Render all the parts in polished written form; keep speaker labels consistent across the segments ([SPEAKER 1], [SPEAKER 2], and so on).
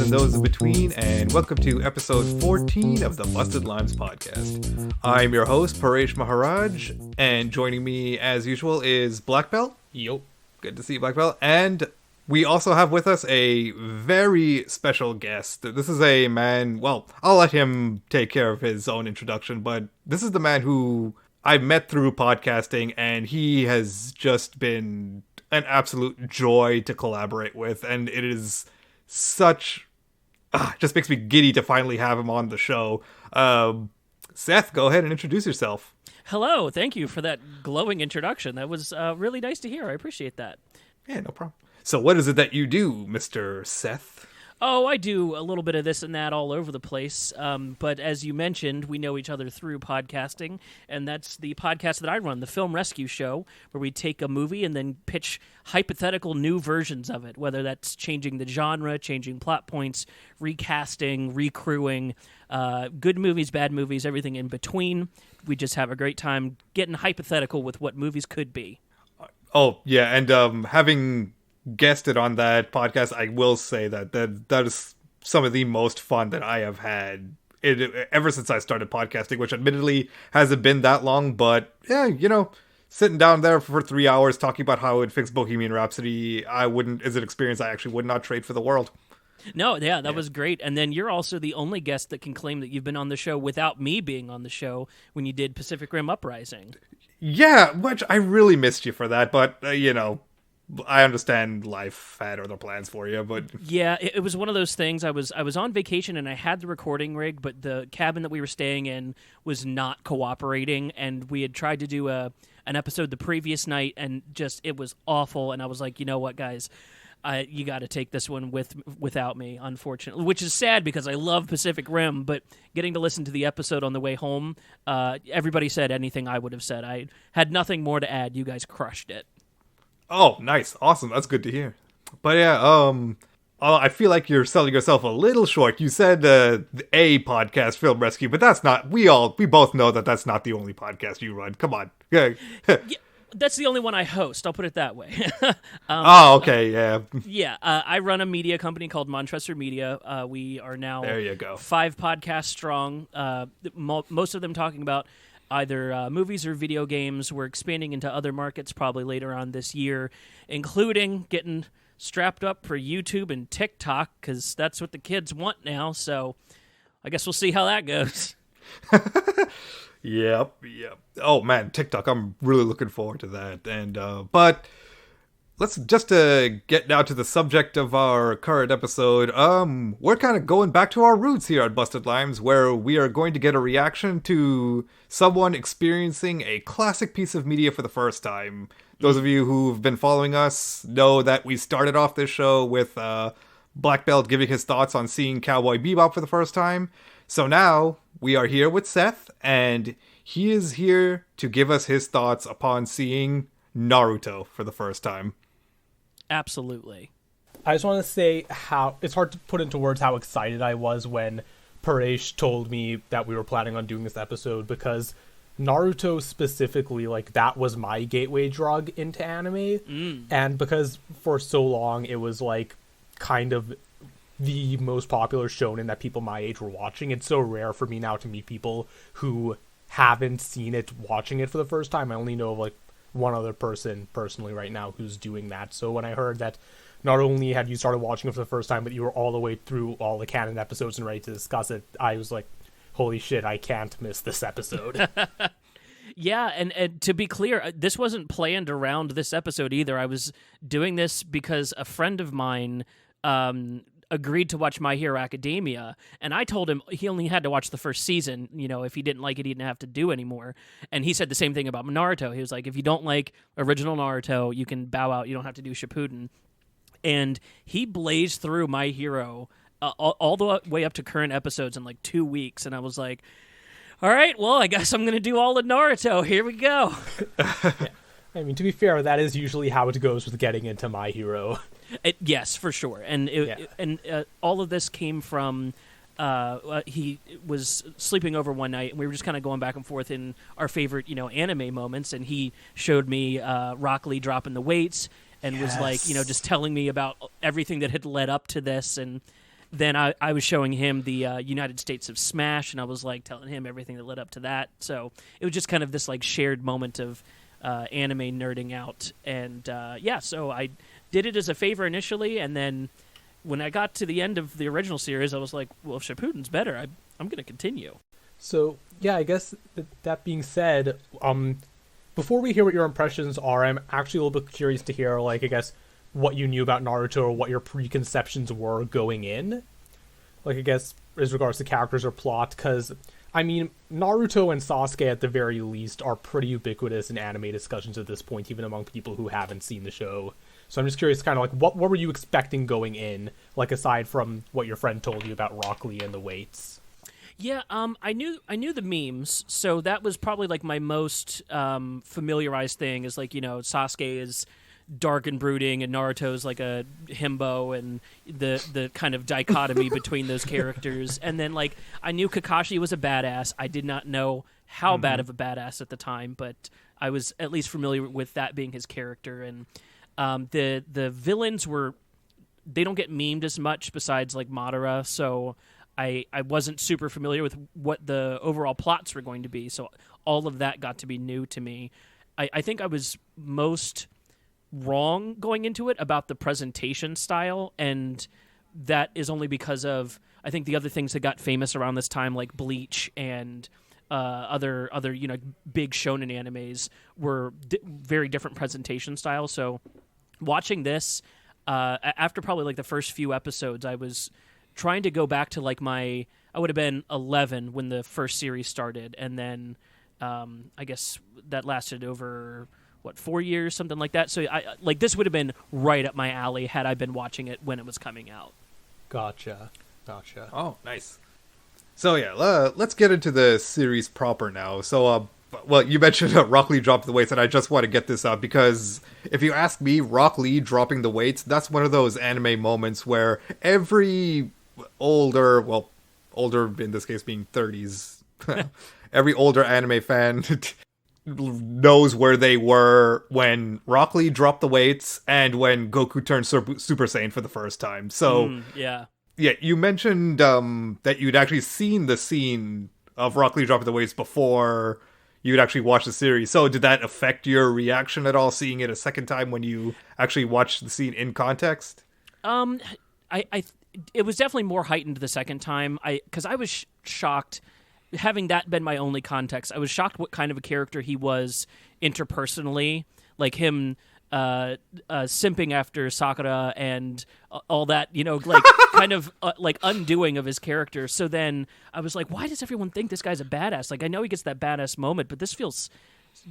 [SPEAKER 1] and those in between, and welcome to episode 14 of the Busted Limes podcast. I'm your host, Paresh Maharaj, and joining me, as usual, is Black Belt.
[SPEAKER 2] Yo.
[SPEAKER 1] Good to see you, Black Belt. And we also have with us a very special guest. This is a man, well, I'll let him take care of his own introduction, but this is the man who I met through podcasting, and he has just been an absolute joy to collaborate with, and it is such... just makes me giddy to finally have him on the show. Seth, go ahead and introduce yourself.
[SPEAKER 2] Hello, thank you for that glowing introduction. That was really nice to hear. I appreciate that.
[SPEAKER 1] Yeah, no problem. So what is it that you do, Mr. Seth?
[SPEAKER 2] Oh, I do a little bit of this and that all over the place. But as you mentioned, we know each other through podcasting, and that's the podcast that I run, the Film Rescue Show, where we take a movie and then pitch hypothetical new versions of it, whether that's changing the genre, changing plot points, recasting, recrewing, good movies, bad movies, everything in between. We just have a great time getting hypothetical with what movies could be.
[SPEAKER 1] Oh, yeah, and having guested on that podcast, I will say that is some of the most fun that I have had ever since I started podcasting, which admittedly hasn't been that long, but yeah, you know, sitting down there for 3 hours talking about how it fixed Bohemian Rhapsody, is an experience I actually would not trade for the world.
[SPEAKER 2] No, yeah, that was great. And then you're also the only guest that can claim that you've been on the show without me being on the show when you did Pacific Rim Uprising. Yeah,
[SPEAKER 1] which I really missed you for that, but, you know, I understand life had other plans for you, but...
[SPEAKER 2] Yeah, it was one of those things. I was on vacation and I had the recording rig, but the cabin that we were staying in was not cooperating, and we had tried to do an episode the previous night, and just, it was awful, and I was like, you know what, guys? You got to take this one without me, unfortunately, which is sad because I love Pacific Rim, but getting to listen to the episode on the way home, everybody said anything I would have said. I had nothing more to add. You guys crushed it.
[SPEAKER 1] Oh, nice. Awesome. That's good to hear. But yeah, I feel like you're selling yourself a little short. You said a podcast, Film Rescue, but that's not, we both know that that's not the only podcast you run. Come on.
[SPEAKER 2] Yeah, that's the only one I host. I'll put it that way.
[SPEAKER 1] Okay, yeah.
[SPEAKER 2] Yeah, I run a media company called Montressor Media. We are now
[SPEAKER 1] there you go.
[SPEAKER 2] 5 podcasts strong, most of them talking about either movies or video games. We're expanding into other markets probably later on this year, including getting strapped up for YouTube and TikTok, because that's what the kids want now, so I guess we'll see how that goes.
[SPEAKER 1] Yep. Oh, man, TikTok, I'm really looking forward to that. And but let's just get now to the subject of our current episode. We're kind of going back to our roots here at Busted Limes, where we are going to get a reaction to someone experiencing a classic piece of media for the first time. Those of you who've been following us know that we started off this show with Black Belt giving his thoughts on seeing Cowboy Bebop for the first time. So now we are here with Seth, and he is here to give us his thoughts upon seeing Naruto for the first time.
[SPEAKER 2] Absolutely.
[SPEAKER 3] I just want to say how it's hard to put into words how excited I was when Paresh told me that we were planning on doing this episode, because Naruto specifically, like, that was my gateway drug into anime. And because for so long it was like kind of the most popular shonen that people my age were watching, it's so rare for me now to meet people who haven't seen it watching it for the first time. I only know of like one other person personally right now who's doing that. So when I heard that not only had you started watching it for the first time, but you were all the way through all the canon episodes and ready to discuss it, I was like, holy shit, I can't miss this episode.
[SPEAKER 2] Yeah, and to be clear, this wasn't planned around this episode either. I was doing this because a friend of mine agreed to watch My Hero Academia, and I told him he only had to watch the first season. You know, if he didn't like it, he didn't have to do anymore. And he said the same thing about Naruto. He was like, if you don't like original Naruto, you can bow out. You don't have to do Shippuden. And he blazed through My Hero all the way up to current episodes in like 2 weeks, and I was like, all right, well, I guess I'm going to do all of Naruto. Here we go.
[SPEAKER 3] Yeah. I mean, to be fair, that is usually how it goes with getting into My Hero.
[SPEAKER 2] Yes, for sure. And all of this came from he was sleeping over one night, and we were just kind of going back and forth in our favorite, anime moments. And he showed me Rock Lee dropping the weights, and was like, just telling me about everything that had led up to this. And then I was showing him the United States of Smash, and I was like telling him everything that led up to that. So it was just kind of this like shared moment of anime nerding out. And so I did it as a favor initially, and then when I got to the end of the original series, I was like, well, if Shippuden's better, I'm going to continue.
[SPEAKER 3] So, yeah, I guess that being said, before we hear what your impressions are, I'm actually a little bit curious to hear, like, I guess, what you knew about Naruto or what your preconceptions were going in. Like, I guess, as regards to characters or plot, because, I mean, Naruto and Sasuke, at the very least, are pretty ubiquitous in anime discussions at this point, even among people who haven't seen the show. So I'm just curious, kind of like, what were you expecting going in, like, aside from what your friend told you about Rock Lee and the weights?
[SPEAKER 2] Yeah, I knew the memes, so that was probably like my most familiarized thing. Is like, you know, Sasuke is dark and brooding, and Naruto's like a himbo, and the kind of dichotomy between those characters. And then like I knew Kakashi was a badass. I did not know how bad of a badass at the time, but I was at least familiar with that being his character. And the villains they don't get memed as much besides like Madara, so I wasn't super familiar with what the overall plots were going to be, so all of that got to be new to me. I think I was most wrong going into it about the presentation style, and that is only because of, I think, the other things that got famous around this time, like Bleach and other you know, big shonen animes, were very different presentation styles. So watching this, after probably like the first few episodes, I was trying to go back to like I would have been 11 when the first series started, and then I guess that lasted over 4 years, something like that. So this would have been right up my alley had I been watching it when it was coming out.
[SPEAKER 3] Gotcha.
[SPEAKER 1] Oh, nice. So yeah, let's get into the series proper now. So well, you mentioned Rock Lee dropped the weights, and I just want to get this out because if you ask me, Rock Lee dropping the weights, that's one of those anime moments where every older in this case being 30s, every older anime fan knows where they were when Rock Lee dropped the weights and when Goku turned Super Saiyan for the first time. So
[SPEAKER 2] yeah,
[SPEAKER 1] you mentioned that you'd actually seen the scene of Rock Lee dropping the weights before you'd actually watched the series. So did that affect your reaction at all, seeing it a second time when you actually watched the scene in context?
[SPEAKER 2] It was definitely more heightened the second time. Because I was shocked, having that been my only context, I was shocked what kind of a character he was interpersonally, like him simping after Sakura and all that, you know, like kind of like undoing of his character. So then I was like, why does everyone think this guy's a badass? Like, I know he gets that badass moment, but this feels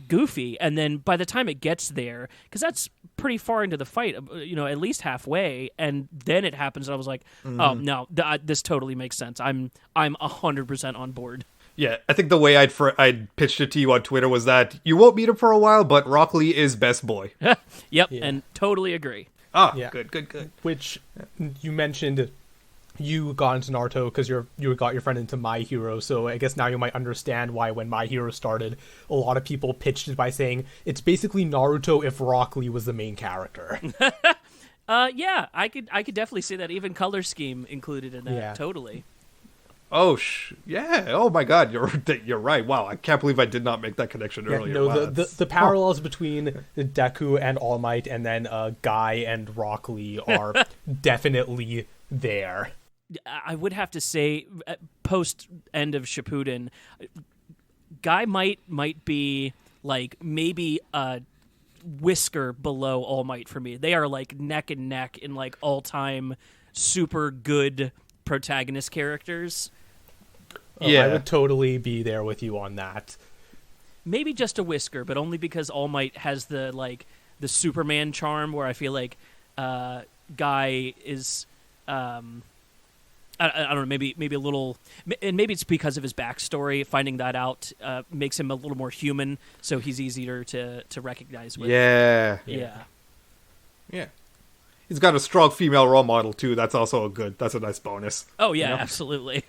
[SPEAKER 2] goofy. And then by the time it gets there, because that's pretty far into the fight, you know, at least halfway, and then it happens, and I was like, oh no, this totally makes sense. I'm 100% on board.
[SPEAKER 1] Yeah, I think the way I'd pitched it to you on Twitter was that you won't meet him for a while, but Rock Lee is best boy.
[SPEAKER 2] Yep,
[SPEAKER 3] Yeah.
[SPEAKER 2] and totally agree.
[SPEAKER 3] Yeah.
[SPEAKER 1] Good.
[SPEAKER 3] Which you mentioned you got into Naruto because you got your friend into My Hero, so I guess now you might understand why when My Hero started, a lot of people pitched it by saying it's basically Naruto if Rock Lee was the main character.
[SPEAKER 2] Yeah, I could definitely see that. Even color scheme included in that.
[SPEAKER 3] Yeah.
[SPEAKER 2] Totally.
[SPEAKER 1] Oh, yeah. Oh, my God. You're right. Wow. I can't believe I did not make that connection earlier.
[SPEAKER 3] No,
[SPEAKER 1] wow,
[SPEAKER 3] the parallels between Deku and All Might and then Guy and Rock Lee are definitely there.
[SPEAKER 2] I would have to say, post end of Shippuden, Guy might be like maybe a whisker below All Might for me. They are like neck and neck in like all-time super good protagonist characters.
[SPEAKER 3] I would totally be there with you on that.
[SPEAKER 2] Maybe just a whisker, but only because All Might has the Superman charm, where I feel like Guy is I don't know, maybe a little, and maybe it's because of his backstory. Finding that out makes him a little more human, so he's easier to recognize with.
[SPEAKER 1] Yeah. He's got a strong female role model too. That's also that's a nice bonus.
[SPEAKER 2] Oh yeah,
[SPEAKER 1] you know?
[SPEAKER 2] Absolutely.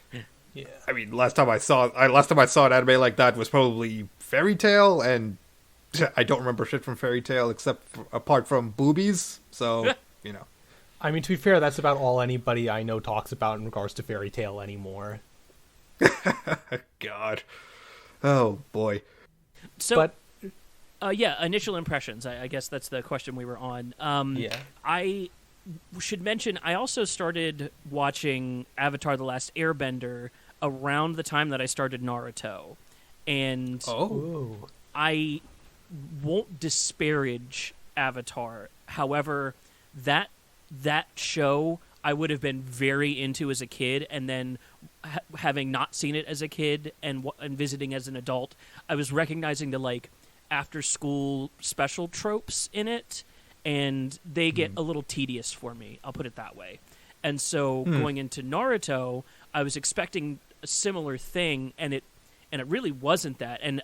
[SPEAKER 3] Yeah.
[SPEAKER 1] I mean, last time I saw an anime like that was probably Fairy Tail, and I don't remember shit from Fairy Tail apart from boobies. So you know.
[SPEAKER 3] I mean, to be fair, that's about all anybody I know talks about in regards to Fairy Tail anymore.
[SPEAKER 1] God. Oh, boy.
[SPEAKER 2] So,
[SPEAKER 3] But
[SPEAKER 2] initial impressions. I guess that's the question we were on.
[SPEAKER 3] yeah.
[SPEAKER 2] I should mention, I also started watching Avatar: The Last Airbender around the time that I started Naruto. And
[SPEAKER 3] Ooh.
[SPEAKER 2] I won't disparage Avatar. However, that show I would have been very into as a kid, and then having not seen it as a kid and visiting as an adult, I was recognizing the like after school special tropes in it, and they get a little tedious for me. I'll put it that way. And so going into Naruto, I was expecting a similar thing, and it really wasn't that. And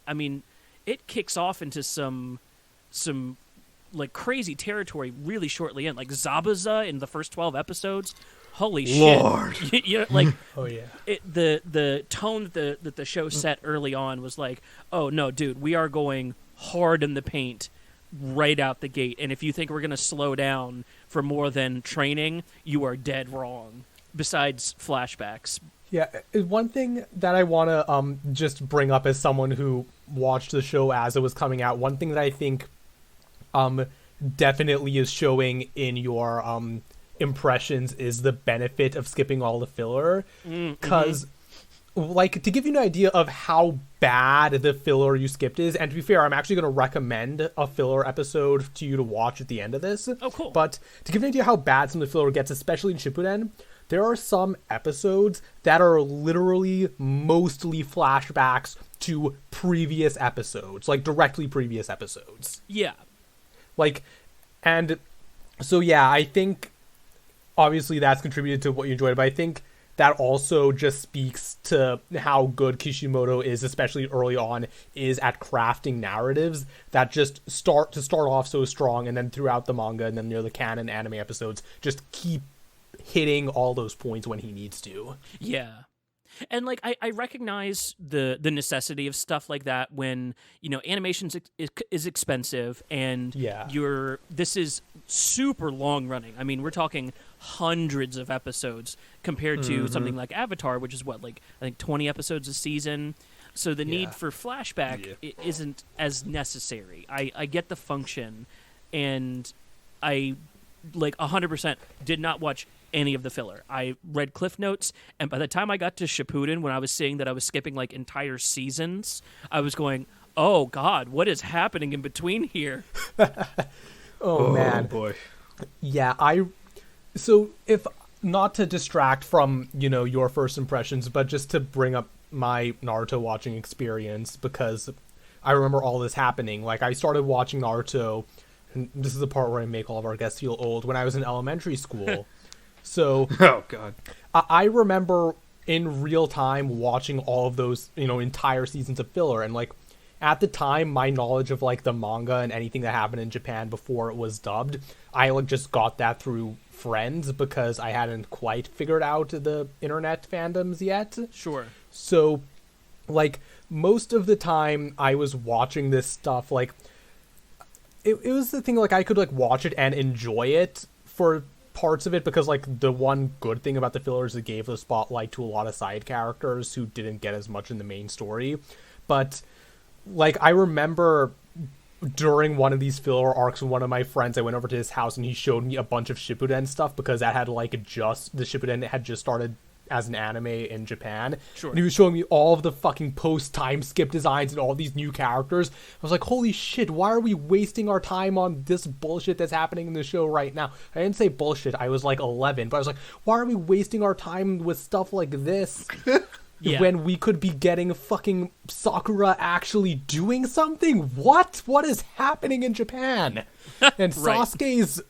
[SPEAKER 2] I mean, it kicks off into some like crazy territory really shortly in, like Zabuza in the first 12 episodes. Holy
[SPEAKER 1] Lord.
[SPEAKER 2] shit! You know, like,
[SPEAKER 3] Oh yeah.
[SPEAKER 2] the tone that the show set early on was like, oh no, dude, we are going hard in the paint right out the gate, and if you think we're gonna slow down for more than training, you are dead wrong. Besides flashbacks.
[SPEAKER 3] Yeah, one thing that I want to just bring up as someone who watched the show as it was coming out, one thing that I think definitely is showing in your impressions is the benefit of skipping all the filler. Because, like, to give you an idea of how bad the filler you skipped is, and to be fair, I'm actually going to recommend a filler episode to you to watch at the end of this.
[SPEAKER 2] Oh, cool.
[SPEAKER 3] But to give you an idea how bad some of the filler gets, especially in Shippuden, there are some episodes that are literally mostly flashbacks to previous episodes, like directly previous episodes.
[SPEAKER 2] Yeah.
[SPEAKER 3] Like, and so yeah, I think obviously that's contributed to what you enjoyed, but I think that also just speaks to how good Kishimoto is, especially early on, is at crafting narratives that just start off so strong, and then throughout the manga and then near the canon anime episodes just keep hitting all those points when he needs to.
[SPEAKER 2] Yeah. And like I recognize the necessity of stuff like that when, you know, animation is expensive, and this is super long running. I mean, we're talking hundreds of episodes compared to something like Avatar, which is what, like I think 20 episodes a season. So the need for flashback isn't as necessary. I get the function, and I like 100% did not watch any of the filler. I read Cliff Notes, and by the time I got to Shippuden, when I was seeing that I was skipping like entire seasons, I was going, oh god, what is happening in between here?
[SPEAKER 3] Oh man.
[SPEAKER 1] Boy.
[SPEAKER 3] Yeah, so if not to distract from, you know, your first impressions, but just to bring up my Naruto watching experience, because I remember all this happening. Like, I started watching Naruto, and this is the part where I make all of our guests feel old, when I was in elementary school. So,
[SPEAKER 1] oh god,
[SPEAKER 3] I remember in real time watching all of those, you know, entire seasons of filler, and like at the time, my knowledge of like the manga and anything that happened in Japan before it was dubbed, I like just got that through friends because I hadn't quite figured out the internet fandoms yet.
[SPEAKER 2] Sure.
[SPEAKER 3] So, like most of the time, I was watching this stuff like it was the thing, like I could like watch it and enjoy it for parts of it, because like the one good thing about the fillers, it gave the spotlight to a lot of side characters who didn't get as much in the main story. But like I remember during one of these filler arcs, one of my friends, I went over to his house and he showed me a bunch of Shippuden stuff, because that had like just the Shippuden had just started as an anime in Japan.
[SPEAKER 2] Sure.
[SPEAKER 3] And he was showing me all of the fucking post-time skip designs and all these new characters. I was like, holy shit, why are we wasting our time on this bullshit that's happening in the show right now? I didn't say bullshit, I was like 11, but I was like, why are we wasting our time with stuff like this when we could be getting fucking Sakura actually doing something? What is happening in Japan? And Sasuke's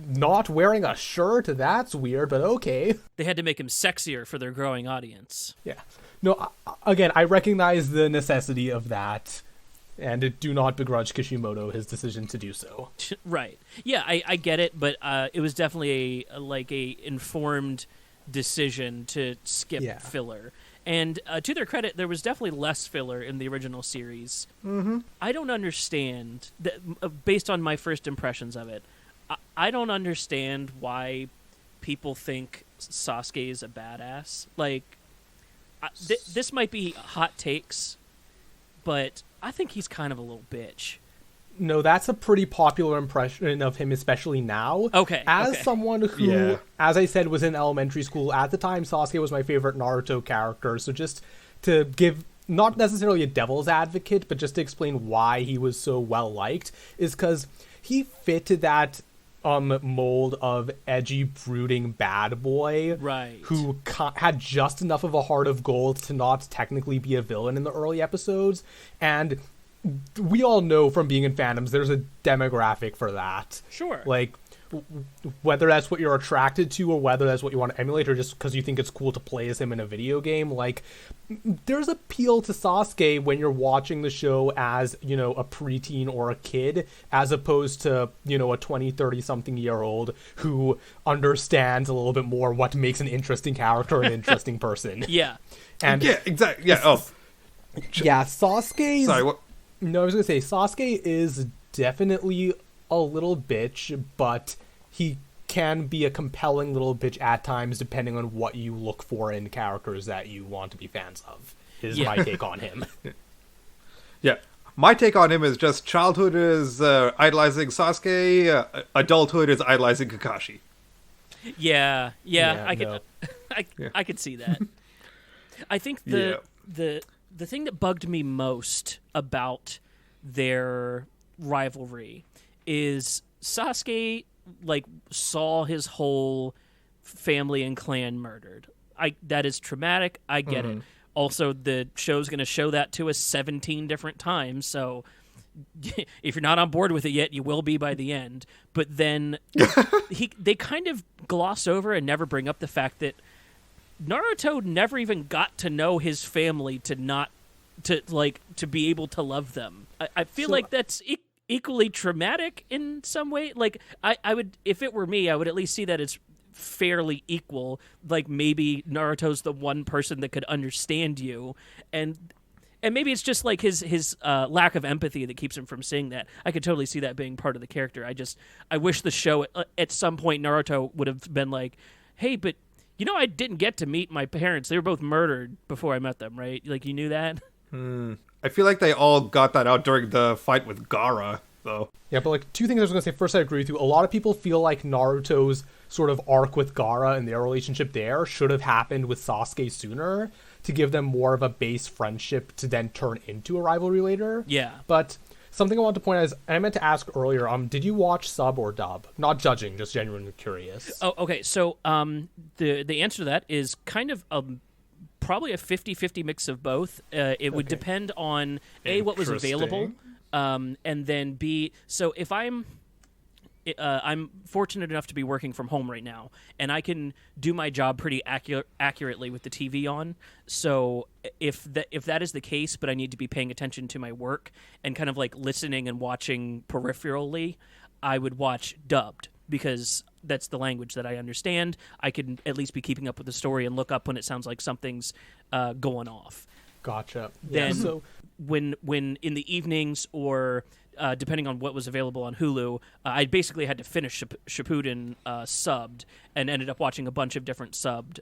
[SPEAKER 3] not wearing a shirt, that's weird, but okay.
[SPEAKER 2] They had to make him sexier for their growing audience.
[SPEAKER 3] Yeah. No, again, I recognize the necessity of that, and do not begrudge Kishimoto his decision to do so.
[SPEAKER 2] Right. Yeah, I get it, but it was definitely a informed decision to skip filler. And to their credit, there was definitely less filler in the original series. I don't understand, based on my first impressions of it, I don't understand why people think Sasuke is a badass. Like, this might be hot takes, but I think he's kind of a little bitch.
[SPEAKER 3] No, that's a pretty popular impression of him, especially now.
[SPEAKER 2] Okay.
[SPEAKER 3] As someone who, as I said, was in elementary school, at the time, Sasuke was my favorite Naruto character. So just to give, not necessarily a devil's advocate, but just to explain why he was so well-liked, is because he fit that mold of edgy, brooding bad boy.
[SPEAKER 2] Right.
[SPEAKER 3] Who had just enough of a heart of gold to not technically be a villain in the early episodes. And we all know from being in fandoms, there's a demographic for that.
[SPEAKER 2] Sure.
[SPEAKER 3] Like, whether that's what you're attracted to or whether that's what you want to emulate or just because you think it's cool to play as him in a video game, like, there's appeal to Sasuke when you're watching the show as, you know, a preteen or a kid, as opposed to, you know, a 20, 30-something year old who understands a little bit more what makes an interesting character an interesting person.
[SPEAKER 2] Yeah.
[SPEAKER 3] And
[SPEAKER 1] yeah, exactly. Yeah,
[SPEAKER 3] yeah, Sasuke...
[SPEAKER 1] Sorry, what?
[SPEAKER 3] No, I was going to say, Sasuke is definitely a little bitch, but he can be a compelling little bitch at times, depending on what you look for in characters that you want to be fans of, is my take on him.
[SPEAKER 1] Yeah. My take on him is just childhood is idolizing Sasuke, adulthood is idolizing Kakashi.
[SPEAKER 2] Yeah, I could see that. I think the thing that bugged me most about their rivalry is Sasuke, like, saw his whole family and clan murdered. That is traumatic. I get it. Also, the show's going to show that to us 17 different times, so if you're not on board with it yet, you will be by the end. But then they kind of gloss over and never bring up the fact that Naruto never even got to know his family to be able to love them. I feel like that's equally traumatic in some way. Like, I would, if it were me, I would at least see that it's fairly equal. Like, maybe Naruto's the one person that could understand you, and maybe it's just like his lack of empathy that keeps him from seeing that. I could totally see that being part of the character. I wish the show at some point Naruto would have been like, hey, but you know, I didn't get to meet my parents. They were both murdered before I met them, right? Like, you knew that?
[SPEAKER 1] I feel like they all got that out during the fight with Gaara, though.
[SPEAKER 3] Yeah, but, like, two things I was going to say. First, I agree with you. A lot of people feel like Naruto's sort of arc with Gaara and their relationship there should have happened with Sasuke sooner to give them more of a base friendship to then turn into a rivalry later.
[SPEAKER 2] Yeah.
[SPEAKER 3] But something I want to point out is, and I meant to ask earlier, did you watch sub or dub? Not judging, just genuinely curious.
[SPEAKER 2] Oh, okay. So the answer to that is kind of probably a 50-50 mix of both. It would depend on A, what was available, and then B, so if I'm fortunate enough to be working from home right now, and I can do my job pretty accurately with the TV on. So if that is the case, but I need to be paying attention to my work and kind of like listening and watching peripherally, I would watch dubbed, because that's the language that I understand. I can at least be keeping up with the story and look up when it sounds like something's going off.
[SPEAKER 3] Gotcha.
[SPEAKER 2] Then when in the evenings or depending on what was available on Hulu, I basically had to finish Shippuden subbed, and ended up watching a bunch of different subbed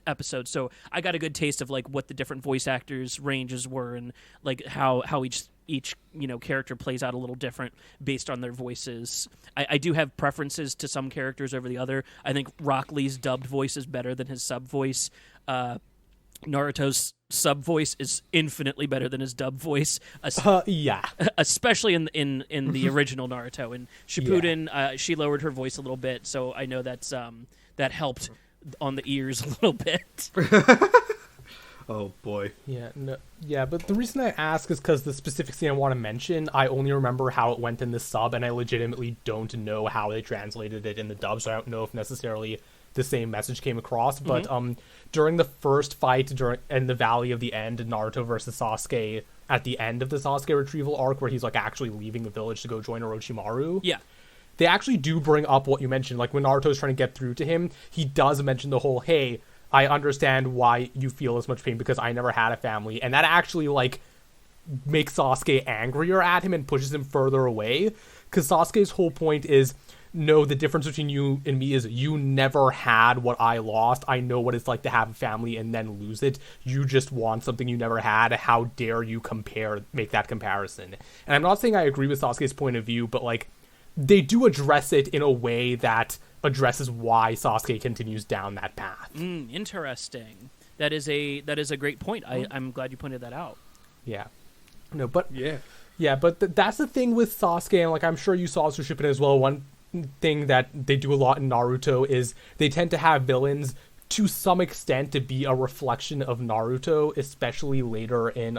[SPEAKER 2] episodes. So I got a good taste of like what the different voice actors' ranges were, and like how each character plays out a little different based on their voices. I do have preferences to some characters over the other. I think Rock Lee's dubbed voice is better than his sub voice. Naruto's sub voice is infinitely better than his dub voice. Especially in the original Naruto. In Shippuden, she lowered her voice a little bit, so I know that helped on the ears a little bit.
[SPEAKER 1] Oh boy.
[SPEAKER 3] Yeah, but the reason I ask is because the specific scene I want to mention, I only remember how it went in the sub, and I legitimately don't know how they translated it in the dub, so I don't know if necessarily the same message came across. But during the first fight in the Valley of the End, Naruto versus Sasuke, at the end of the Sasuke retrieval arc, where he's like actually leaving the village to go join Orochimaru.
[SPEAKER 2] Yeah.
[SPEAKER 3] They actually do bring up what you mentioned, like when Naruto's trying to get through to him, he does mention the whole, hey, I understand why you feel as much pain because I never had a family. And that actually, like, makes Sasuke angrier at him and pushes him further away. Because Sasuke's whole point is, no, the difference between you and me is you never had what I lost. I know what it's like to have a family and then lose it. You just want something you never had. How dare you make that comparison? And I'm not saying I agree with Sasuke's point of view, but like, they do address it in a way that addresses why Sasuke continues down that path.
[SPEAKER 2] Interesting. That is a great point. I'm glad you pointed that out.
[SPEAKER 3] Yeah. No, but
[SPEAKER 1] yeah,
[SPEAKER 3] but that's the thing with Sasuke, and like I'm sure you saw this with Shippuden as well. One thing that they do a lot in Naruto is they tend to have villains to some extent to be a reflection of Naruto, especially later in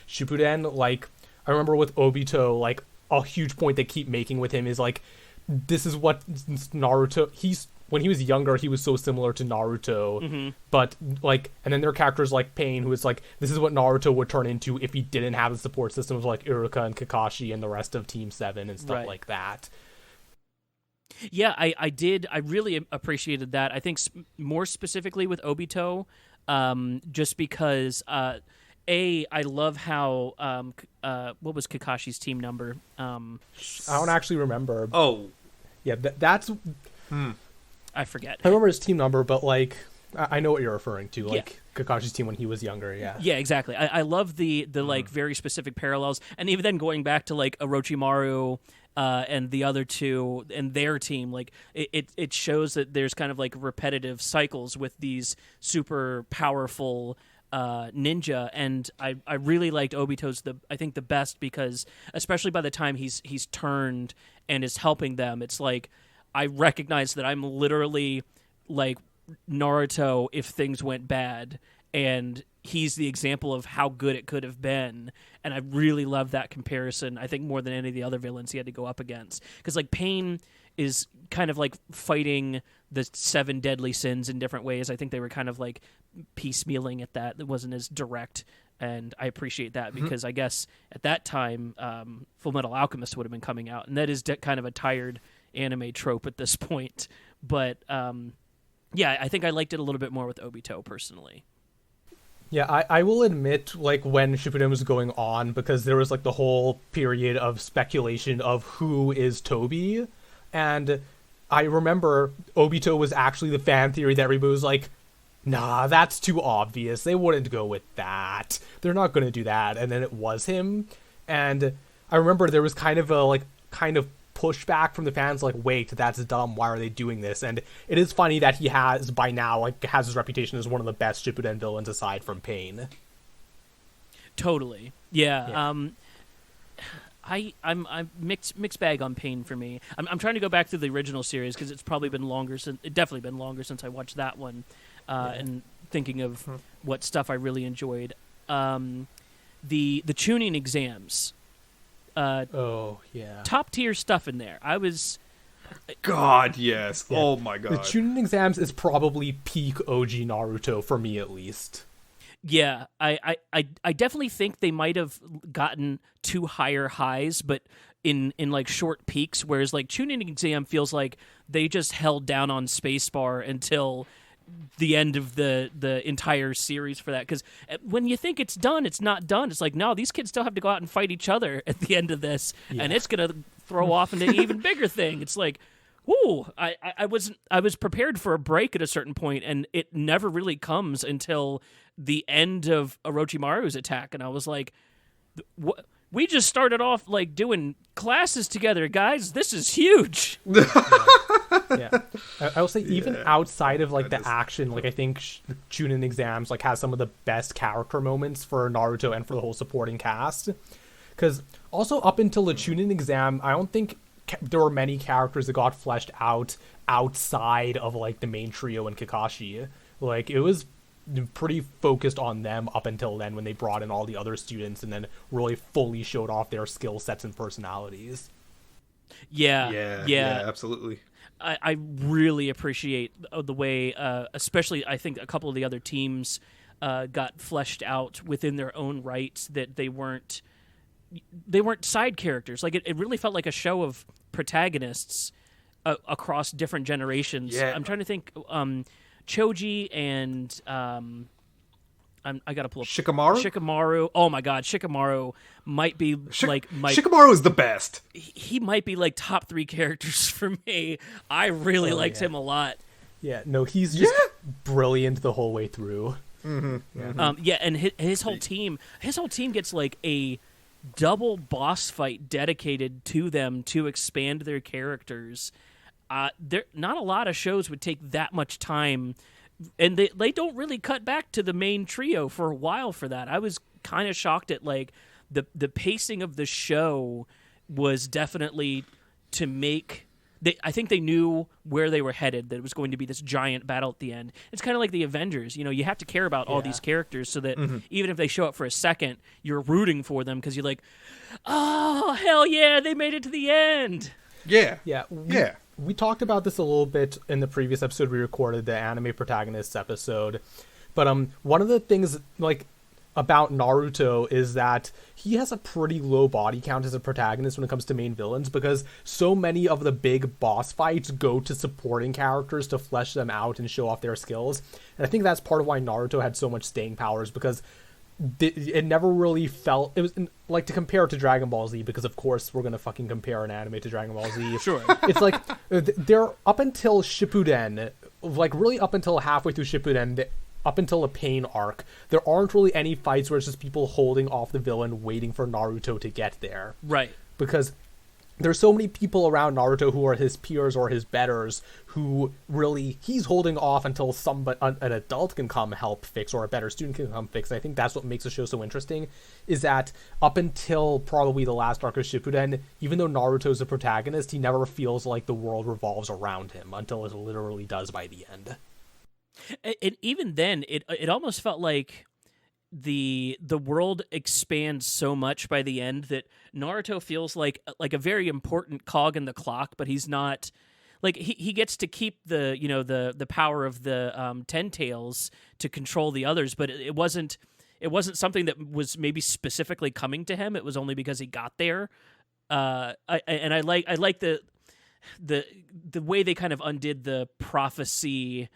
[SPEAKER 3] Shippuden. Like I remember with Obito, like a huge point they keep making with him is like, this is what Naruto, when he was younger, he was so similar to Naruto, but like, and then there are characters like Pain, who is like, this is what Naruto would turn into if he didn't have the support system of like Iruka and Kakashi and the rest of Team 7 and stuff like that.
[SPEAKER 2] Yeah, I really appreciated that. I think more specifically with Obito, just because, I love how, what was Kakashi's team number?
[SPEAKER 3] I don't actually remember.
[SPEAKER 1] Oh.
[SPEAKER 3] Yeah, that's...
[SPEAKER 2] I forget.
[SPEAKER 3] I remember his team number, but like, I know what you're referring to, like Kakashi's team when he was younger. Yeah,
[SPEAKER 2] exactly. I love the like very specific parallels, and even then going back to like Orochimaru and the other two and their team, like it shows that there's kind of like repetitive cycles with these super powerful ninja, and I really liked Obito's I think the best, because especially by the time he's turned and is helping them, it's like I recognize that I'm literally like Naruto if things went bad, and he's the example of how good it could have been. And I really love that comparison, I think more than any of the other villains he had to go up against, because like Pain is kind of like fighting the 7 deadly sins in different ways. I think they were kind of like piecemealing at that. It wasn't as direct, and I appreciate that, because I guess at that time Full Metal Alchemist would have been coming out, and that is kind of a tired anime trope at this point. But yeah, I think I liked it a little bit more with Obito personally.
[SPEAKER 3] Yeah, I will admit, like, when Shippuden was going on, because there was, like, the whole period of speculation of who is Toby, and I remember Obito was actually the fan theory that everybody was like, nah, that's too obvious. They wouldn't go with that. They're not going to do that. And then it was him, and I remember there was kind of a, pushback from the fans, like, wait, that's dumb, why are they doing this? And it is funny that he has, by now, like, has his reputation as one of the best Shippuden villains aside from Pain.
[SPEAKER 2] Totally. Yeah. I'm mixed bag on Pain for me. I'm trying to go back to the original series, because it's definitely been longer since I watched that one, and thinking of what stuff I really enjoyed. The tuning exams. Top tier stuff in there.
[SPEAKER 1] God, yes. Yeah. Oh my god.
[SPEAKER 3] The tuning exams is probably peak OG Naruto for me, at least.
[SPEAKER 2] Yeah, I definitely think they might have gotten to higher highs, but in like short peaks, whereas like tuning exam feels like they just held down on spacebar until the end of the entire series for that, because when you think it's done, it's not done. It's like, no, these kids still have to go out and fight each other at the end of this, and it's gonna throw off into an even bigger thing. It's like, ooh, I was prepared for a break at a certain point, and it never really comes until the end of Orochimaru's attack, and I was like, what? We just started off like doing classes together, guys. This is huge.
[SPEAKER 3] Yeah. I will say, even outside of like the action, like I think Chunin exams like has some of the best character moments for Naruto and for the whole supporting cast. Because also up until the Chunin exam, I don't think there were many characters that got fleshed out outside of like the main trio and Kakashi. Like it was pretty focused on them up until then, when they brought in all the other students and then really fully showed off their skill sets and personalities.
[SPEAKER 2] Yeah,
[SPEAKER 1] absolutely.
[SPEAKER 2] I really appreciate the way, especially I think a couple of the other teams got fleshed out within their own rights, that they weren't side characters. Like it really felt like a show of protagonists across different generations.
[SPEAKER 1] Yeah.
[SPEAKER 2] I'm trying to think. Choji and I gotta pull up
[SPEAKER 1] Shikamaru?
[SPEAKER 2] Shikamaru. Oh my god, Shikamaru might be
[SPEAKER 1] Shikamaru is the best.
[SPEAKER 2] he might be like top 3 characters for me. I really liked him a lot.
[SPEAKER 3] Yeah, no, he's just brilliant the whole way through.
[SPEAKER 2] And his whole team gets like a double boss fight dedicated to them to expand their characters. There, not a lot of shows would take that much time, and they don't really cut back to the main trio for a while for that. I was kind of shocked at like the pacing of the show was definitely to make. I think they knew where they were headed, that it was going to be this giant battle at the end. It's kind of like the Avengers. You know, you have to care about all these characters so that even if they show up for a second, you're rooting for them because you're like, oh, hell yeah, they made it to the end.
[SPEAKER 1] Yeah.
[SPEAKER 3] We talked about this a little bit in the previous episode we recorded, the anime protagonists episode. But one of the things like about Naruto is that he has a pretty low body count as a protagonist when it comes to main villains, because so many of the big boss fights go to supporting characters to flesh them out and show off their skills. And I think that's part of why Naruto had so much staying powers, because it never really felt, it was like, to compare it to Dragon Ball Z, because of course we're gonna fucking compare an anime to Dragon Ball Z.
[SPEAKER 2] Sure.
[SPEAKER 3] It's like they're up until Shippuden, like really up until halfway through Shippuden, up until a pain arc, there aren't really any fights where it's just people holding off the villain waiting for Naruto to get there.
[SPEAKER 2] Right.
[SPEAKER 3] Because there's so many people around Naruto who are his peers or his betters who really, he's holding off until an adult can come help fix, or a better student can come fix. And I think that's what makes the show so interesting, is that up until probably the last arc of Shippuden, even though Naruto's the protagonist, he never feels like the world revolves around him until it literally does by the end.
[SPEAKER 2] And even then, it almost felt like the world expands so much by the end that Naruto feels like a very important cog in the clock, but he's not. Like he gets to keep the power of the Ten Tails to control the others, but it wasn't something that was maybe specifically coming to him. It was only because he got there. I like the way they kind of undid the prophecy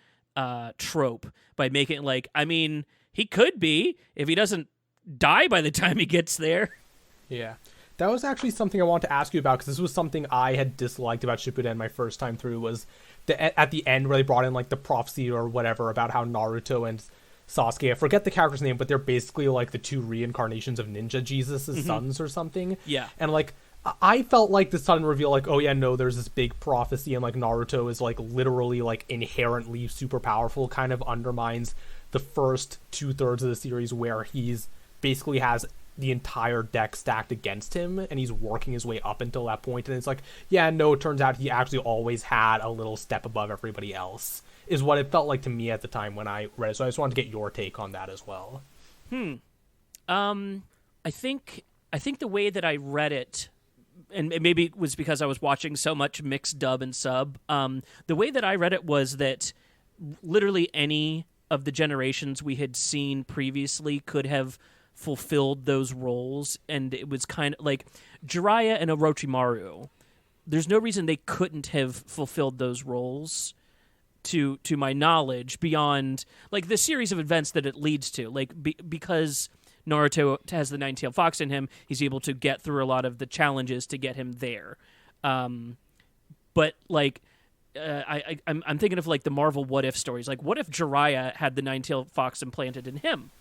[SPEAKER 2] trope by making it like, I mean, he could be if he doesn't die by the time he gets there.
[SPEAKER 3] Yeah. That was actually something I wanted to ask you about, because this was something I had disliked about Shippuden my first time through, was at the end where they brought in like the prophecy or whatever about how Naruto and Sasuke, I forget the character's name, but they're basically like the 2 reincarnations of Ninja Jesus' sons or something.
[SPEAKER 2] Yeah.
[SPEAKER 3] And like, I felt like the sudden reveal, like, oh yeah, no, there's this big prophecy, and like Naruto is like literally like inherently super powerful, kind of undermines the first 2/3 of the series where he's basically has the entire deck stacked against him and he's working his way up until that point. And it's like, yeah, no, it turns out he actually always had a little step above everybody else, is what it felt like to me at the time when I read it. So I just wanted to get your take on that as well.
[SPEAKER 2] I think the way that I read it, and maybe it was because I was watching so much mixed dub and sub, the way that I read it was that literally any of the generations we had seen previously could have fulfilled those roles, and it was kind of like Jiraiya and Orochimaru. There's no reason they couldn't have fulfilled those roles, to my knowledge, beyond like the series of events that it leads to. Like because Naruto has the nine-tailed fox in him, he's able to get through a lot of the challenges to get him there. But like, I'm thinking of like the Marvel what if stories. Like, what if Jiraiya had the nine-tailed fox implanted in him?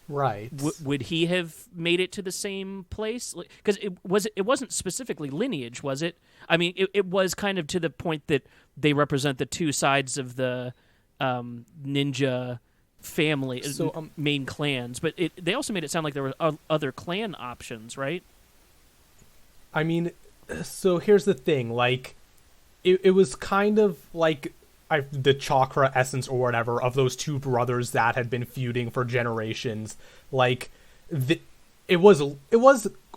[SPEAKER 3] Right.
[SPEAKER 2] Would he have made it to the same place? Because it wasn't specifically lineage, was it? I mean, it was kind of to the point that they represent the two sides of the ninja family, main clans. But they also made it sound like there were other clan options, right?
[SPEAKER 3] I mean, so here's the thing. Like, it was kind of like the chakra essence or whatever of those two brothers that had been feuding for generations. Like, it was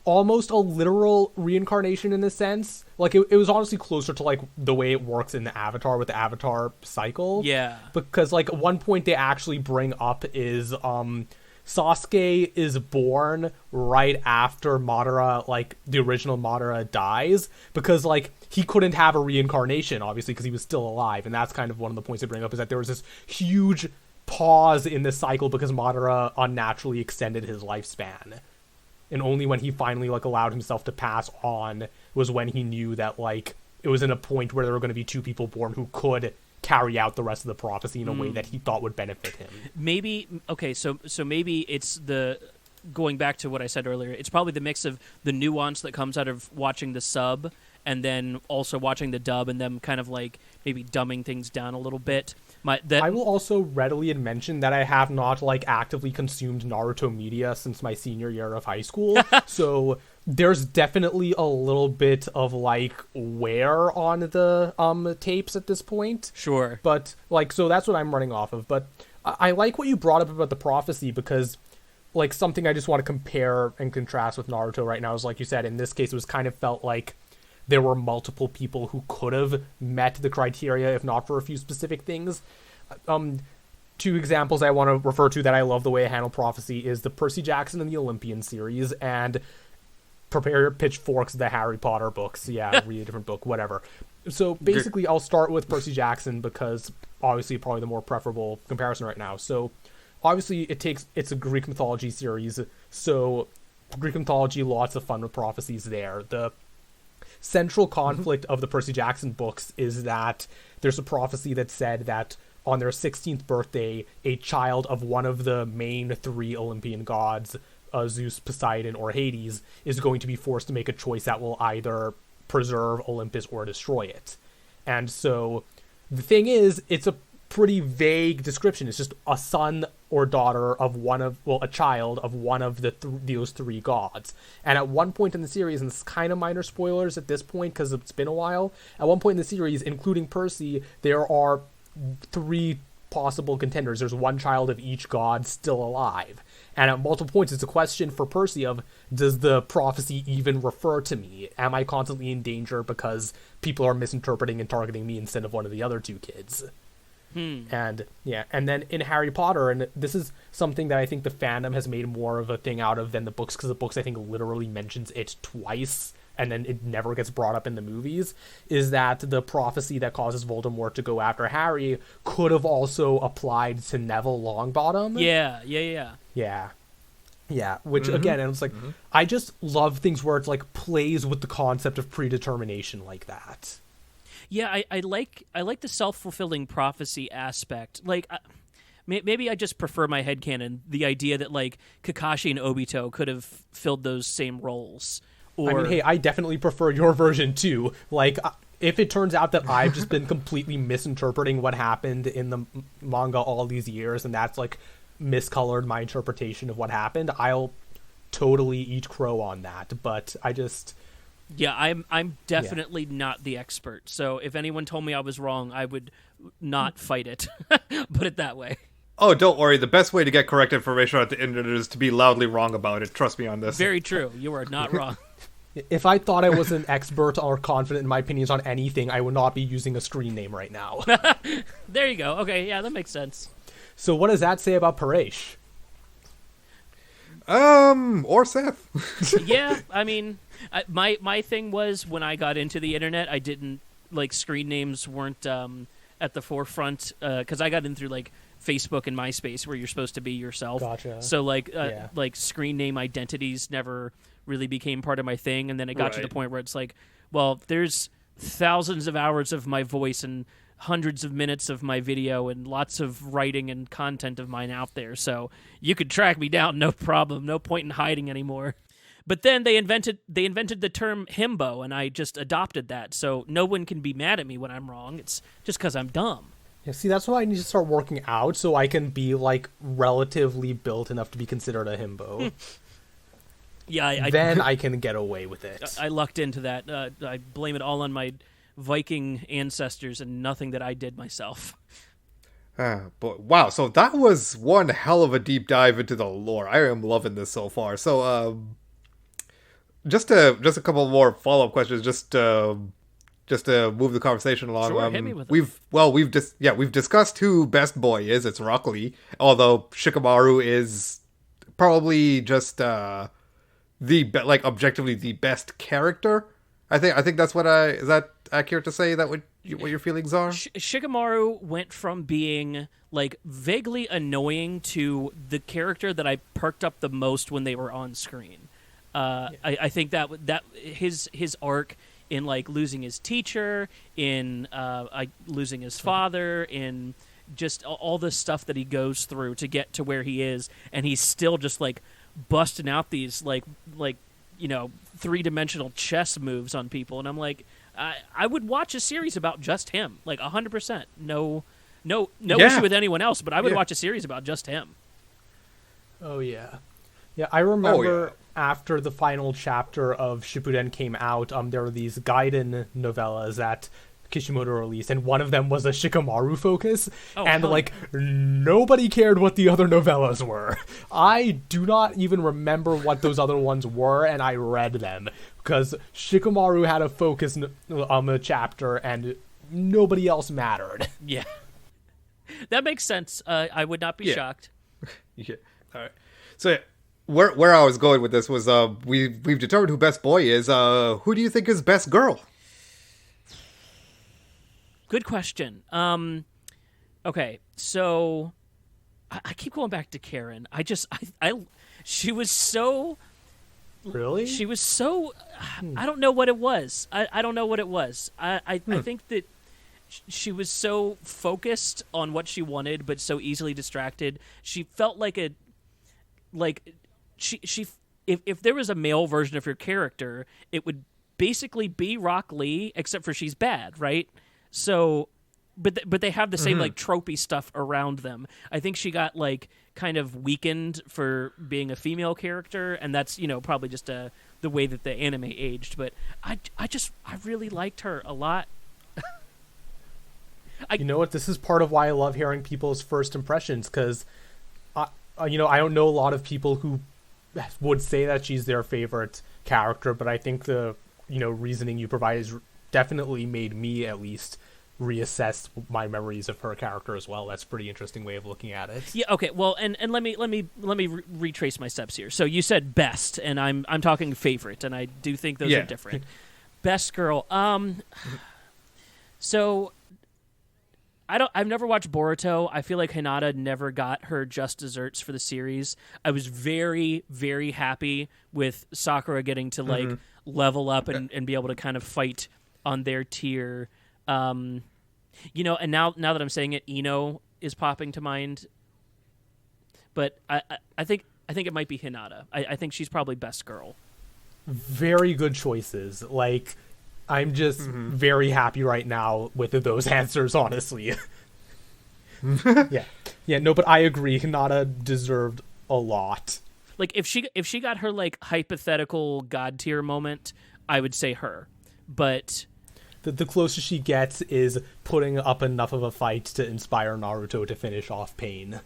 [SPEAKER 3] almost a literal reincarnation in a sense. Like, it was honestly closer to like the way it works in the Avatar with the Avatar cycle.
[SPEAKER 2] Yeah.
[SPEAKER 3] Because like at one point they actually bring up is Sasuke is born right after Madara, like the original Madara, dies, because like he couldn't have a reincarnation, obviously, because he was still alive. And that's kind of one of the points they bring up, is that there was this huge pause in this cycle because Madara unnaturally extended his lifespan. And only when he finally, like, allowed himself to pass on was when he knew that, like, it was in a point where there were going to be 2 people born who could carry out the rest of the prophecy in a way that he thought would benefit him.
[SPEAKER 2] Maybe, okay, so maybe it's the, going back to what I said earlier, it's probably the mix of the nuance that comes out of watching the sub and then also watching the dub and them kind of, like, maybe dumbing things down a little bit.
[SPEAKER 3] I will also readily mention that I have not, like, actively consumed Naruto media since my senior year of high school, so there's definitely a little bit of, like, wear on the tapes at this point.
[SPEAKER 2] Sure.
[SPEAKER 3] But, like, so that's what I'm running off of. But I like what you brought up about the prophecy because, like, something I just want to compare and contrast with Naruto right now is, like you said, in this case, it was kind of felt like there were multiple people who could have met the criteria if not for a few specific things. 2 examples I want to refer to that I love the way I handle prophecy is the Percy Jackson and the Olympian series, and prepare your pitchforks, the Harry Potter books. Yeah, read a different book, whatever. So basically, I'll start with Percy Jackson because obviously probably the more preferable comparison right now. So obviously it's a Greek mythology series, so Greek mythology, lots of fun with prophecies there. The central conflict of the Percy Jackson books is that there's a prophecy that said that on their 16th birthday, a child of one of the main 3 Olympian gods, Zeus, Poseidon, or Hades, is going to be forced to make a choice that will either preserve Olympus or destroy it. And so the thing is, it's a pretty vague description. It's just a son or daughter of a child of one of those 3 gods. And at one point in the series, and it's kind of minor spoilers at this point because it's been a while, at one point in the series, including Percy, there are 3 possible contenders. There's 1 child of each god still alive. And at multiple points, it's a question for Percy of, does the prophecy even refer to me? Am I constantly in danger because people are misinterpreting and targeting me instead of one of the other 2 kids? And yeah, and then in Harry Potter, and this is something that I think the fandom has made more of a thing out of than the books, because the books I think literally mentions it twice and then it never gets brought up in the movies, is that the prophecy that causes Voldemort to go after Harry could have also applied to Neville Longbottom. Yeah, which again, and it's like, I just love things where it's like plays with the concept of predetermination like that.
[SPEAKER 2] Yeah, I like the self-fulfilling prophecy aspect. Like, maybe I just prefer my headcanon, the idea that, like, Kakashi and Obito could have filled those same roles. Or... I
[SPEAKER 3] mean, hey, I definitely prefer your version, too. Like, if it turns out that I've just been completely misinterpreting what happened in the manga all these years, and that's, like, miscolored my interpretation of what happened, I'll totally eat crow on that. But I just...
[SPEAKER 2] Yeah, I'm definitely not the expert. So if anyone told me I was wrong, I would not fight it. Put it that way.
[SPEAKER 1] Oh, don't worry. The best way to get correct information on the internet is to be loudly wrong about it. Trust me on this.
[SPEAKER 2] Very true. You are not wrong.
[SPEAKER 3] If I thought I was an expert or confident in my opinions on anything, I would not be using a screen name right now.
[SPEAKER 2] There you go. Okay, yeah, that makes sense.
[SPEAKER 3] So what does that say about Paresh?
[SPEAKER 1] Or Seth.
[SPEAKER 2] Yeah, I mean, my thing was when I got into the internet, I didn't, like, screen names weren't at the forefront, because I got in through, like, Facebook and MySpace where you're supposed to be yourself.
[SPEAKER 3] Gotcha.
[SPEAKER 2] So, like, like screen name identities never really became part of my thing, and then it got to the point where it's like, well, there's thousands of hours of my voice and hundreds of minutes of my video and lots of writing and content of mine out there, so you could track me down, no problem. No point in hiding anymore. But then they invented the term himbo, and I just adopted that, so no one can be mad at me when I'm wrong. It's just because I'm dumb.
[SPEAKER 3] Yeah, see, that's why I need to start working out, so I can be, like, relatively built enough to be considered a himbo.
[SPEAKER 2] Yeah,
[SPEAKER 3] then I can get away with it.
[SPEAKER 2] I lucked into that. I blame it all on my Viking ancestors and nothing that I did myself.
[SPEAKER 1] But wow, so that was one hell of a deep dive into the lore. I am loving this so far. So just a couple more follow-up questions just to move the conversation along.
[SPEAKER 2] Sure, hit me with them.
[SPEAKER 1] We've discussed who Best Boy is. It's Rock Lee, although Shikamaru is probably just objectively the best character. I think that's what is that accurate to say? That would what your feelings are.
[SPEAKER 2] Shikamaru went from being like vaguely annoying to the character that I perked up the most when they were on screen. I think that his arc in like losing his teacher, in losing his father, in just all the stuff that he goes through to get to where he is, and he's still just like busting out these like 3-dimensional chess moves on people, and I'm like, I would watch a series about just him, like 100%. No issue with anyone else, but I would watch a series about just him.
[SPEAKER 3] Oh yeah, I remember after the final chapter of Shippuden came out, there were these Gaiden novellas that Kishimoto released, and one of them was a Shikamaru focus, and like nobody cared what the other novellas were. I do not even remember what those other ones were, and I read them because Shikamaru had a focus on the chapter, and nobody else mattered.
[SPEAKER 2] Yeah, that makes sense. I would not be shocked.
[SPEAKER 1] Yeah. All right. So where I was going with this was we've determined who best boy is. Who do you think is best girl?
[SPEAKER 2] Good question. Okay, so I keep going back to Karen. She was so...
[SPEAKER 3] Really?
[SPEAKER 2] She was so... I don't know what it was. I don't know what it was. I think that she was so focused on what she wanted, but so easily distracted. She felt like a... Like, if there was a male version of her character, it would basically be Rock Lee, except for she's bad, right? So, but they have the same like tropey stuff around them. I think she got like kind of weakened for being a female character, and that's probably just the way that the anime aged. But I really liked her a lot.
[SPEAKER 3] You know what? This is part of why I love hearing people's first impressions, because I don't know a lot of people who would say that she's their favorite character, but I think the reasoning you provide is definitely made me at least reassess my memories of her character as well. That's a pretty interesting way of looking at it.
[SPEAKER 2] Yeah. Okay. Well, and let me retrace my steps here. So you said best, and I'm talking favorite, and I do think those are different. Best girl. So I've never watched Boruto. I feel like Hinata never got her just desserts for the series. I was very, very happy with Sakura getting to like level up and be able to kind of fight on their tier. And now that I'm saying it, Ino is popping to mind. But I think it might be Hinata. I think she's probably best girl.
[SPEAKER 3] Very good choices. Like, I'm just very happy right now with those answers, honestly. No, but I agree. Hinata deserved a lot.
[SPEAKER 2] Like, if she got her like hypothetical god tier moment, I would say her. But
[SPEAKER 3] the closest she gets is putting up enough of a fight to inspire Naruto to finish off Pain,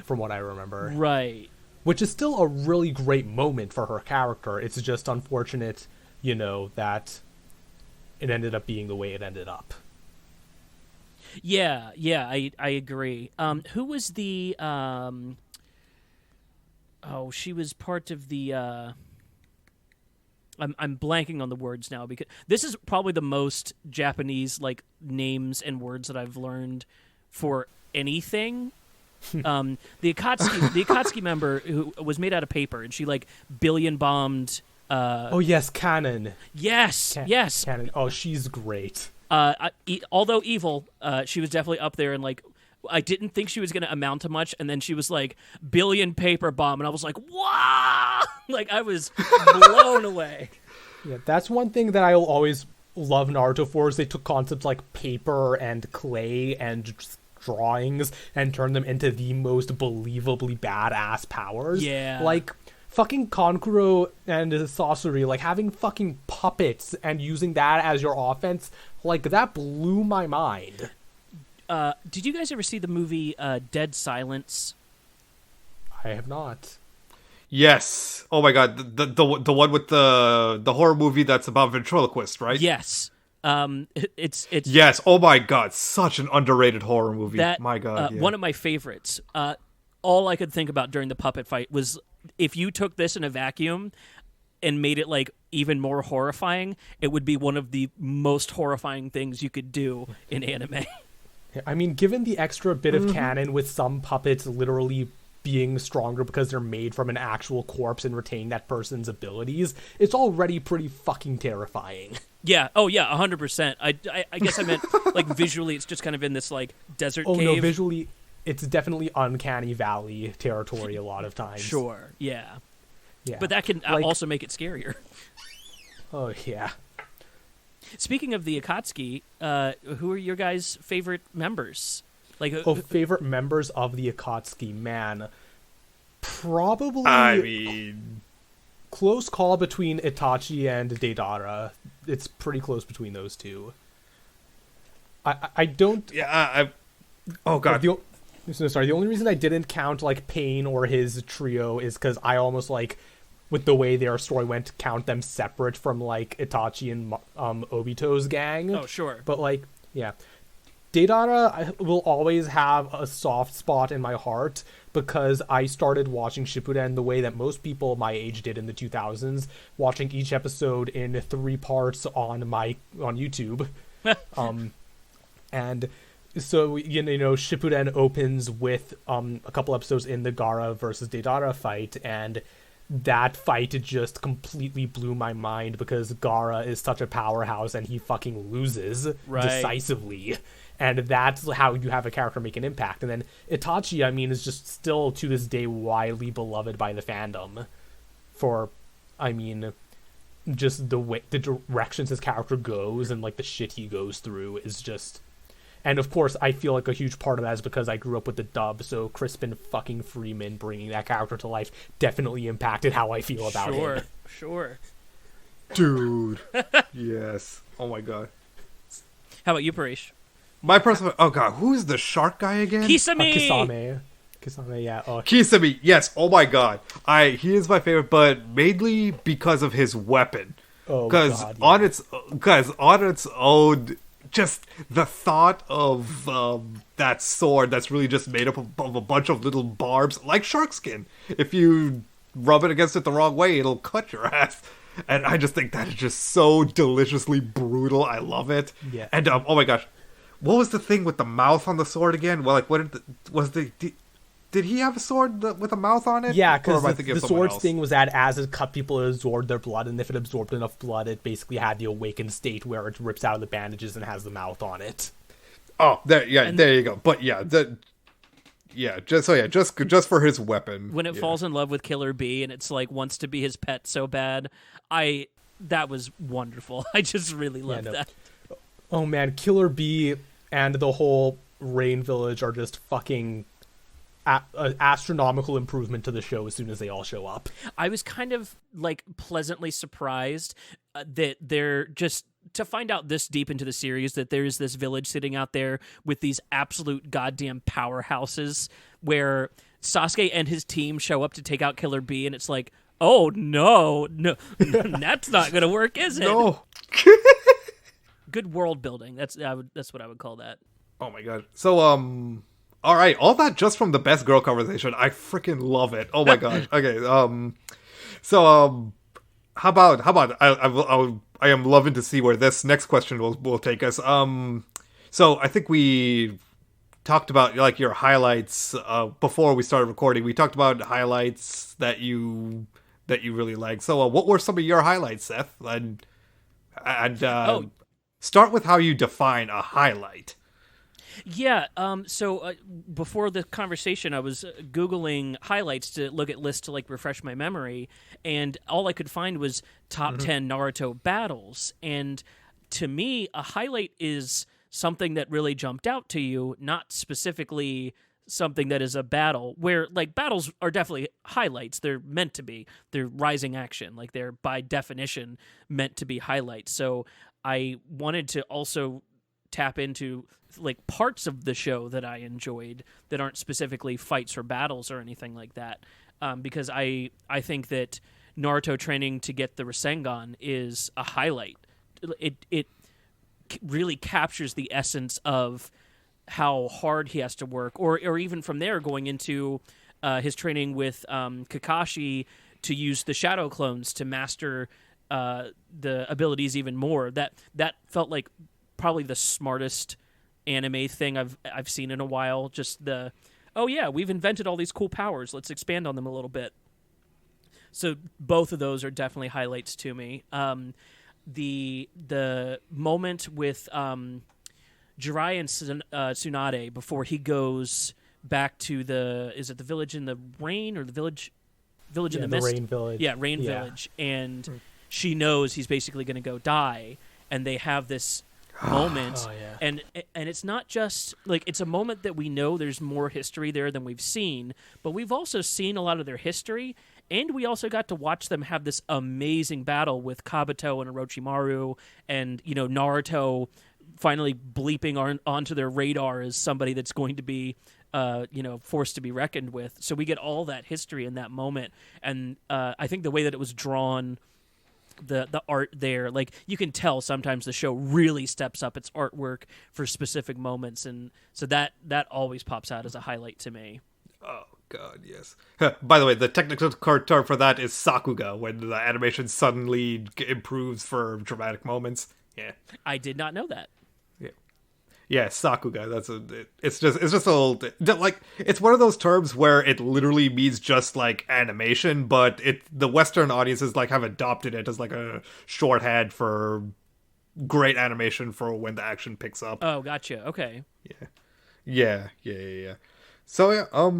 [SPEAKER 3] from what I remember.
[SPEAKER 2] Right.
[SPEAKER 3] Which is still a really great moment for her character. It's just unfortunate, that it ended up being the way it ended up.
[SPEAKER 2] Yeah, I agree. Who was the she was part of the I'm blanking on the words now, because this is probably the most Japanese like names and words that I've learned for anything. The Akatsuki member who was made out of paper, and she like billion bombed.
[SPEAKER 3] Yes, Canon.
[SPEAKER 2] Yes.
[SPEAKER 3] Canon. Oh, she's great.
[SPEAKER 2] Although evil, she was definitely up there, and like I didn't think she was going to amount to much, and then she was like billion paper bomb, and I was like, wow! Like I was blown away.
[SPEAKER 3] Yeah, that's one thing that I'll always love Naruto for, is they took concepts like paper and clay and drawings and turned them into the most believably badass powers.
[SPEAKER 2] Yeah.
[SPEAKER 3] Like fucking Kankuro and Sasori, like having fucking puppets and using that as your offense, like that blew my mind.
[SPEAKER 2] Did you guys ever see the movie Dead Silence?
[SPEAKER 3] I have not.
[SPEAKER 1] Yes. Oh my god, the one with the horror movie that's about ventriloquist, right?
[SPEAKER 2] Yes. It's
[SPEAKER 1] yes. Oh my god, such an underrated horror movie. My god,
[SPEAKER 2] one of my favorites. All I could think about during the puppet fight was if you took this in a vacuum and made it like even more horrifying, it would be one of the most horrifying things you could do in anime.
[SPEAKER 3] I mean, given the extra bit of canon with some puppets literally being stronger because they're made from an actual corpse and retain that person's abilities, it's already pretty fucking terrifying.
[SPEAKER 2] Yeah. Oh, yeah. 100%. I guess I meant like visually. It's just kind of in this like desert cave.
[SPEAKER 3] Oh no, visually, it's definitely uncanny valley territory a lot of times.
[SPEAKER 2] Sure. Yeah.
[SPEAKER 3] Yeah.
[SPEAKER 2] But that can also make it scarier.
[SPEAKER 3] Oh yeah.
[SPEAKER 2] Speaking of the Akatsuki, who are your guys' favorite members? Like,
[SPEAKER 3] favorite members of the Akatsuki, man. Probably.
[SPEAKER 1] I mean,
[SPEAKER 3] close call between Itachi and Deidara. It's pretty close between those two. I don't.
[SPEAKER 1] Yeah. Oh god.
[SPEAKER 3] The only reason I didn't count like Pain or his trio is because I almost like, with the way their story went, count them separate from like Itachi and Obito's gang.
[SPEAKER 2] Oh sure.
[SPEAKER 3] But like, yeah. Deidara will always have a soft spot in my heart because I started watching Shippuden the way that most people my age did in the 2000s, watching each episode in 3 parts on YouTube. And so, you know, Shippuden opens with a couple episodes in the Gaara versus Deidara fight, and that fight just completely blew my mind because Gaara is such a powerhouse and he fucking loses decisively. And that's how you have a character make an impact. And then Itachi, I mean, is just still to this day widely beloved by the fandom for, I mean, just the directions his character goes and like the shit he goes through is just. And of course, I feel like a huge part of that is because I grew up with the dub, so Crispin fucking Freeman bringing that character to life definitely impacted how I feel about him.
[SPEAKER 2] Sure.
[SPEAKER 1] Dude. Yes. Oh my god.
[SPEAKER 2] How about you, Paresh?
[SPEAKER 1] My personal. Oh god, who's the shark guy again?
[SPEAKER 2] Kisame!
[SPEAKER 3] Kisame, yeah. Oh.
[SPEAKER 1] Kisame, yes. Oh my god. He is my favorite, but mainly because of his weapon.
[SPEAKER 3] Oh god.
[SPEAKER 1] Because on its own, just the thought of that sword that's really just made up of a bunch of little barbs, like shark skin. If you rub it against it the wrong way, it'll cut your ass. And I just think that is just so deliciously brutal. I love it.
[SPEAKER 3] Yeah.
[SPEAKER 1] And oh my gosh, what was the thing with the mouth on the sword again? Well, like, did he have a sword with a mouth on it?
[SPEAKER 3] Yeah, because the sword's thing was that as it cut people, it absorbed their blood, and if it absorbed enough blood, it basically had the awakened state where it rips out of the bandages and has the mouth on it.
[SPEAKER 1] Oh, there you go. But just for his weapon.
[SPEAKER 2] When it falls in love with Killer Bee and it's like wants to be his pet so bad, that was wonderful. I just really loved that.
[SPEAKER 3] Oh man, Killer Bee and the whole Rain Village are just fucking an astronomical improvement to the show as soon as they all show up.
[SPEAKER 2] I was kind of like pleasantly surprised that they're just to find out this deep into the series that there's this village sitting out there with these absolute goddamn powerhouses where Sasuke and his team show up to take out Killer Bee, and it's like, oh no, that's not gonna work, is it?
[SPEAKER 1] No.
[SPEAKER 2] Good world building. That's what I would call that.
[SPEAKER 1] Oh my god. So all right, all that just from the best girl conversation. I freaking love it. Oh my gosh. Okay. So how about I am loving to see where this next question will take us. So I think we talked about like your highlights before we started recording. We talked about highlights that you really like. So what were some of your highlights, Seth? And start with how you define a highlight.
[SPEAKER 2] Yeah, so before the conversation, I was Googling highlights to look at lists to, like, refresh my memory, and all I could find was top 10 Naruto battles, and to me, a highlight is something that really jumped out to you, not specifically something that is a battle, where, like, battles are definitely highlights. They're meant to be. They're rising action. Like, they're, by definition, meant to be highlights. So I wanted to also tap into like parts of the show that I enjoyed that aren't specifically fights or battles or anything like that, because I think that Naruto training to get the Rasengan is a highlight. It really captures the essence of how hard he has to work, or even from there going into his training with Kakashi to use the shadow clones to master the abilities even more. That felt like probably the smartest anime thing I've seen in a while. Just oh yeah, we've invented all these cool powers. Let's expand on them a little bit. So both of those are definitely highlights to me. The moment with Jirai and Tsunade before he goes back to is it the village in the rain or the village in the mist?
[SPEAKER 3] Rain Village.
[SPEAKER 2] Yeah, Rain Village. And she knows he's basically going to go die, and they have this moment. And it's not just like it's a moment that we know there's more history there than we've seen, but we've also seen a lot of their history, and we also got to watch them have this amazing battle with Kabuto and Orochimaru, and Naruto finally bleeping onto their radar as somebody that's going to be forced to be reckoned with. So we get all that history in that moment, and I think the way that it was drawn, the art there, like you can tell sometimes the show really steps up its artwork for specific moments, and so that always pops out as a highlight to me.
[SPEAKER 1] Oh god, yes. By the way, the technical term for that is Sakuga, when the animation suddenly improves for dramatic moments. Yeah,
[SPEAKER 2] I did not know that.
[SPEAKER 1] Yeah, Sakuga. It's just a little, like, it's one of those terms where it literally means just like animation, but the Western audiences like have adopted it as like a shorthand for great animation for when the action picks up.
[SPEAKER 2] Oh, gotcha. Okay.
[SPEAKER 1] Yeah. So yeah, all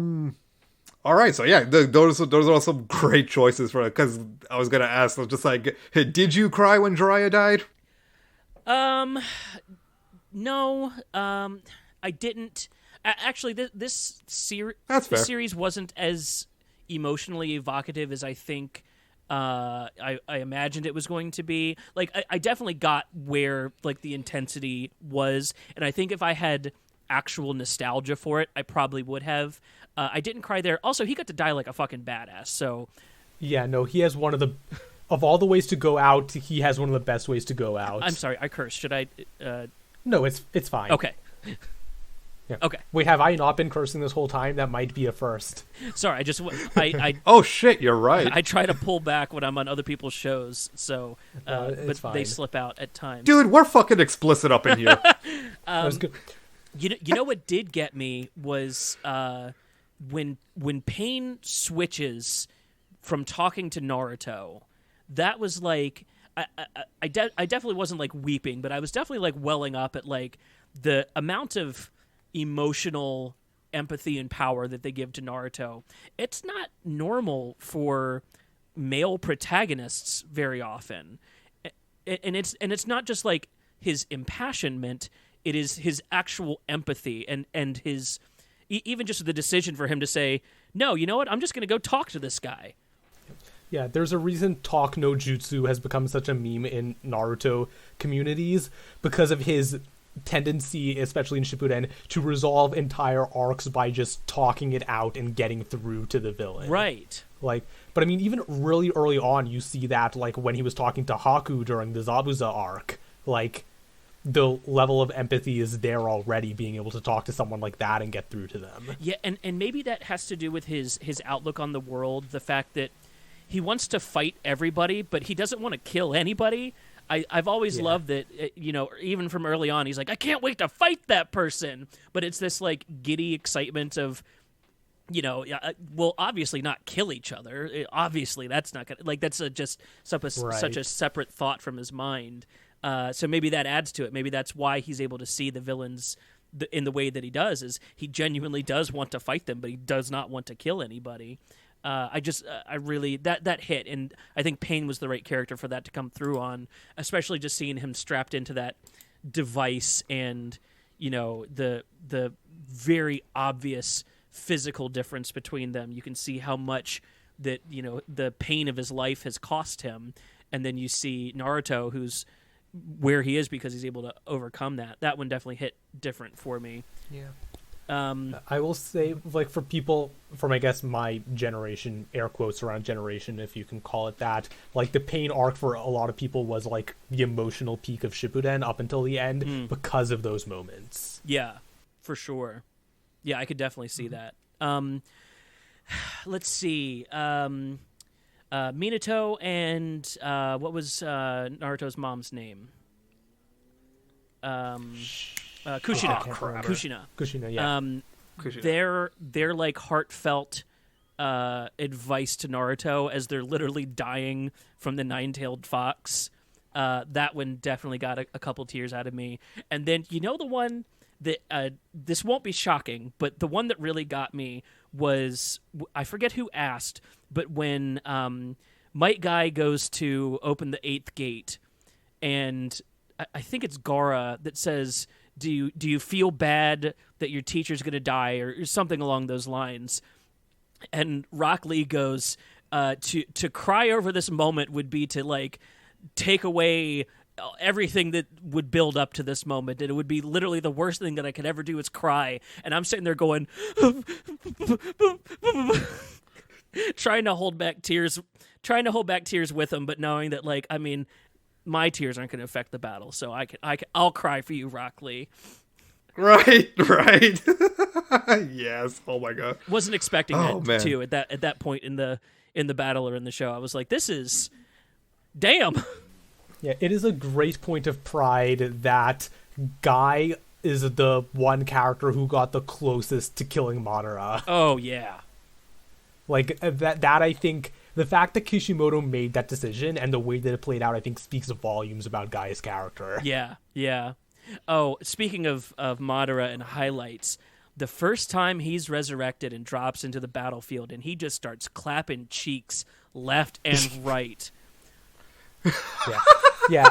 [SPEAKER 1] right. So yeah, those are all some great choices for it. Because I was gonna ask, I was just like, hey, did you cry when Jiraiya died?
[SPEAKER 2] No, I didn't. Actually, this series wasn't as emotionally evocative as I think I imagined it was going to be. Like, I definitely got where like the intensity was, and I think if I had actual nostalgia for it, I probably would have. I didn't cry there. Also, he got to die like a fucking badass. So,
[SPEAKER 3] yeah, no, he has one of all the ways to go out, he has one of the best ways to go out.
[SPEAKER 2] I'm sorry, I cursed. Should I?
[SPEAKER 3] No, it's fine.
[SPEAKER 2] Okay.
[SPEAKER 3] Yeah.
[SPEAKER 2] Okay.
[SPEAKER 3] Wait, have I not been cursing this whole time? That might be a first.
[SPEAKER 2] Sorry, I
[SPEAKER 1] oh shit, you're right.
[SPEAKER 2] I try to pull back when I'm on other people's shows, so but
[SPEAKER 3] fine.
[SPEAKER 2] they slip out at times.
[SPEAKER 1] Dude, we're fucking explicit up in here.
[SPEAKER 3] That was good.
[SPEAKER 2] You know what did get me was when Pain switches from talking to Naruto. That was like I definitely wasn't like weeping, but I was definitely like welling up at like the amount of emotional empathy and power that they give to Naruto. It's not normal for male protagonists very often, and it's not just like his impassionment. It is his actual empathy and his even just the decision for him to say, no, you know what? I'm just going to go talk to this guy.
[SPEAKER 3] Yeah, there's a reason Talk no Jutsu has become such a meme in Naruto communities because of his tendency, especially in Shippuden, to resolve entire arcs by just talking it out and getting through to the villain.
[SPEAKER 2] Right.
[SPEAKER 3] Like, but I mean, even really early on, you see that, like, when he was talking to Haku during the Zabuza arc, like, the level of empathy is there already, being able to talk to someone like that and get through to them.
[SPEAKER 2] Yeah, and maybe that has to do with his outlook on the world, the fact that he wants to fight everybody, but he doesn't want to kill anybody. I've always loved that, even from early on, he's like, I can't wait to fight that person. But it's this, like, giddy excitement of, we'll obviously not kill each other. Obviously, that's not going to, like, that's just such a separate thought from his mind. So maybe that adds to it. Maybe that's why he's able to see the villains in the way that he does, is he genuinely does want to fight them, but he does not want to kill anybody. I really that hit, and I think Pain was the right character for that to come through on, especially just seeing him strapped into that device, and the very obvious physical difference between them. You can see how much that the pain of his life has cost him, and then you see Naruto, who's where he is because he's able to overcome that. That one definitely hit different for me.
[SPEAKER 3] Yeah. I will say, like, for people from, I guess, my generation, air quotes around generation, if you can call it that, like, the Pain arc for a lot of people was, like, the emotional peak of Shippuden up until the end because of those moments.
[SPEAKER 2] Yeah, for sure. Yeah, I could definitely see that. Let's see. Minato and what was Naruto's mom's name? Kushina.
[SPEAKER 3] Kushina, yeah.
[SPEAKER 1] Kushina.
[SPEAKER 2] Their like heartfelt advice to Naruto as they're literally dying from the nine-tailed fox. That one definitely got a couple tears out of me. And then the one that this won't be shocking, but the one that really got me was, I forget who asked, but when Might Guy goes to open the 8th gate, and I think it's Gaara that says, do you feel bad that your teacher's going to die, or something along those lines? And Rock Lee goes, to cry over this moment would be to like take away everything that would build up to this moment, and it would be literally the worst thing that I could ever do is cry. And I'm sitting there going trying to hold back tears with him, but knowing that, like, I mean, my tears aren't going to affect the battle, so I'll cry for you, Rock Lee.
[SPEAKER 1] Right. Yes. Oh my god.
[SPEAKER 2] Wasn't expecting that too at that point in the battle or in the show. I was like, this is damn.
[SPEAKER 3] Yeah, it is a great point of pride that Guy is the one character who got the closest to killing Madara.
[SPEAKER 2] Oh yeah.
[SPEAKER 3] Like that I think the fact that Kishimoto made that decision and the way that it played out, I think speaks volumes about Guy's character.
[SPEAKER 2] Yeah. Oh, speaking of Madara and highlights, the first time he's resurrected and drops into the battlefield and he just starts clapping cheeks left and right. Yeah.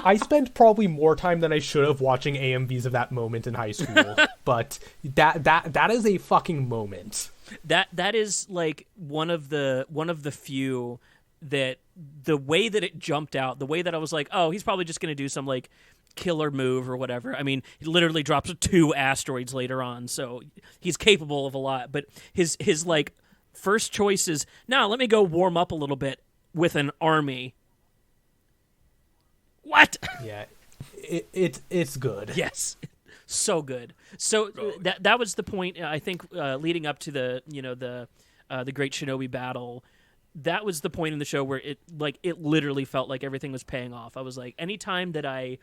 [SPEAKER 2] I spent probably more time than I should have watching AMVs of that moment in high school, but that is a fucking moment. That is like one of the few that the way that it jumped out, the way that I was like, oh, he's probably just going to do some like killer move or whatever. I mean, he literally drops 2 asteroids later on, so he's capable of a lot. But his like first choice is, now let me go warm up a little bit with an army. What?
[SPEAKER 3] Yeah, it's good.
[SPEAKER 2] Yes, so good. So that was the point. I think leading up to the Great Shinobi battle. That was the point in the show where it literally felt like everything was paying off. I was like, anytime that I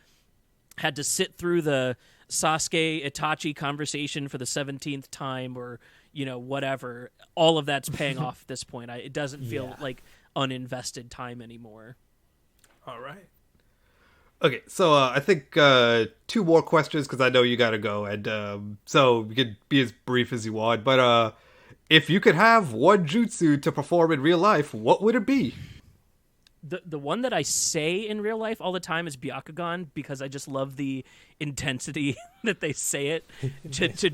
[SPEAKER 2] had to sit through the Sasuke Itachi conversation for the 17th time, or whatever, all of that's paying off at this point. It doesn't feel like uninvested time anymore.
[SPEAKER 1] All right. Okay, so I think 2 more questions, because I know you gotta go, and so you can be as brief as you want, but if you could have one jutsu to perform in real life, what would it be?
[SPEAKER 2] The one that I say in real life all the time is Byakugan, because I just love the intensity that they say it. To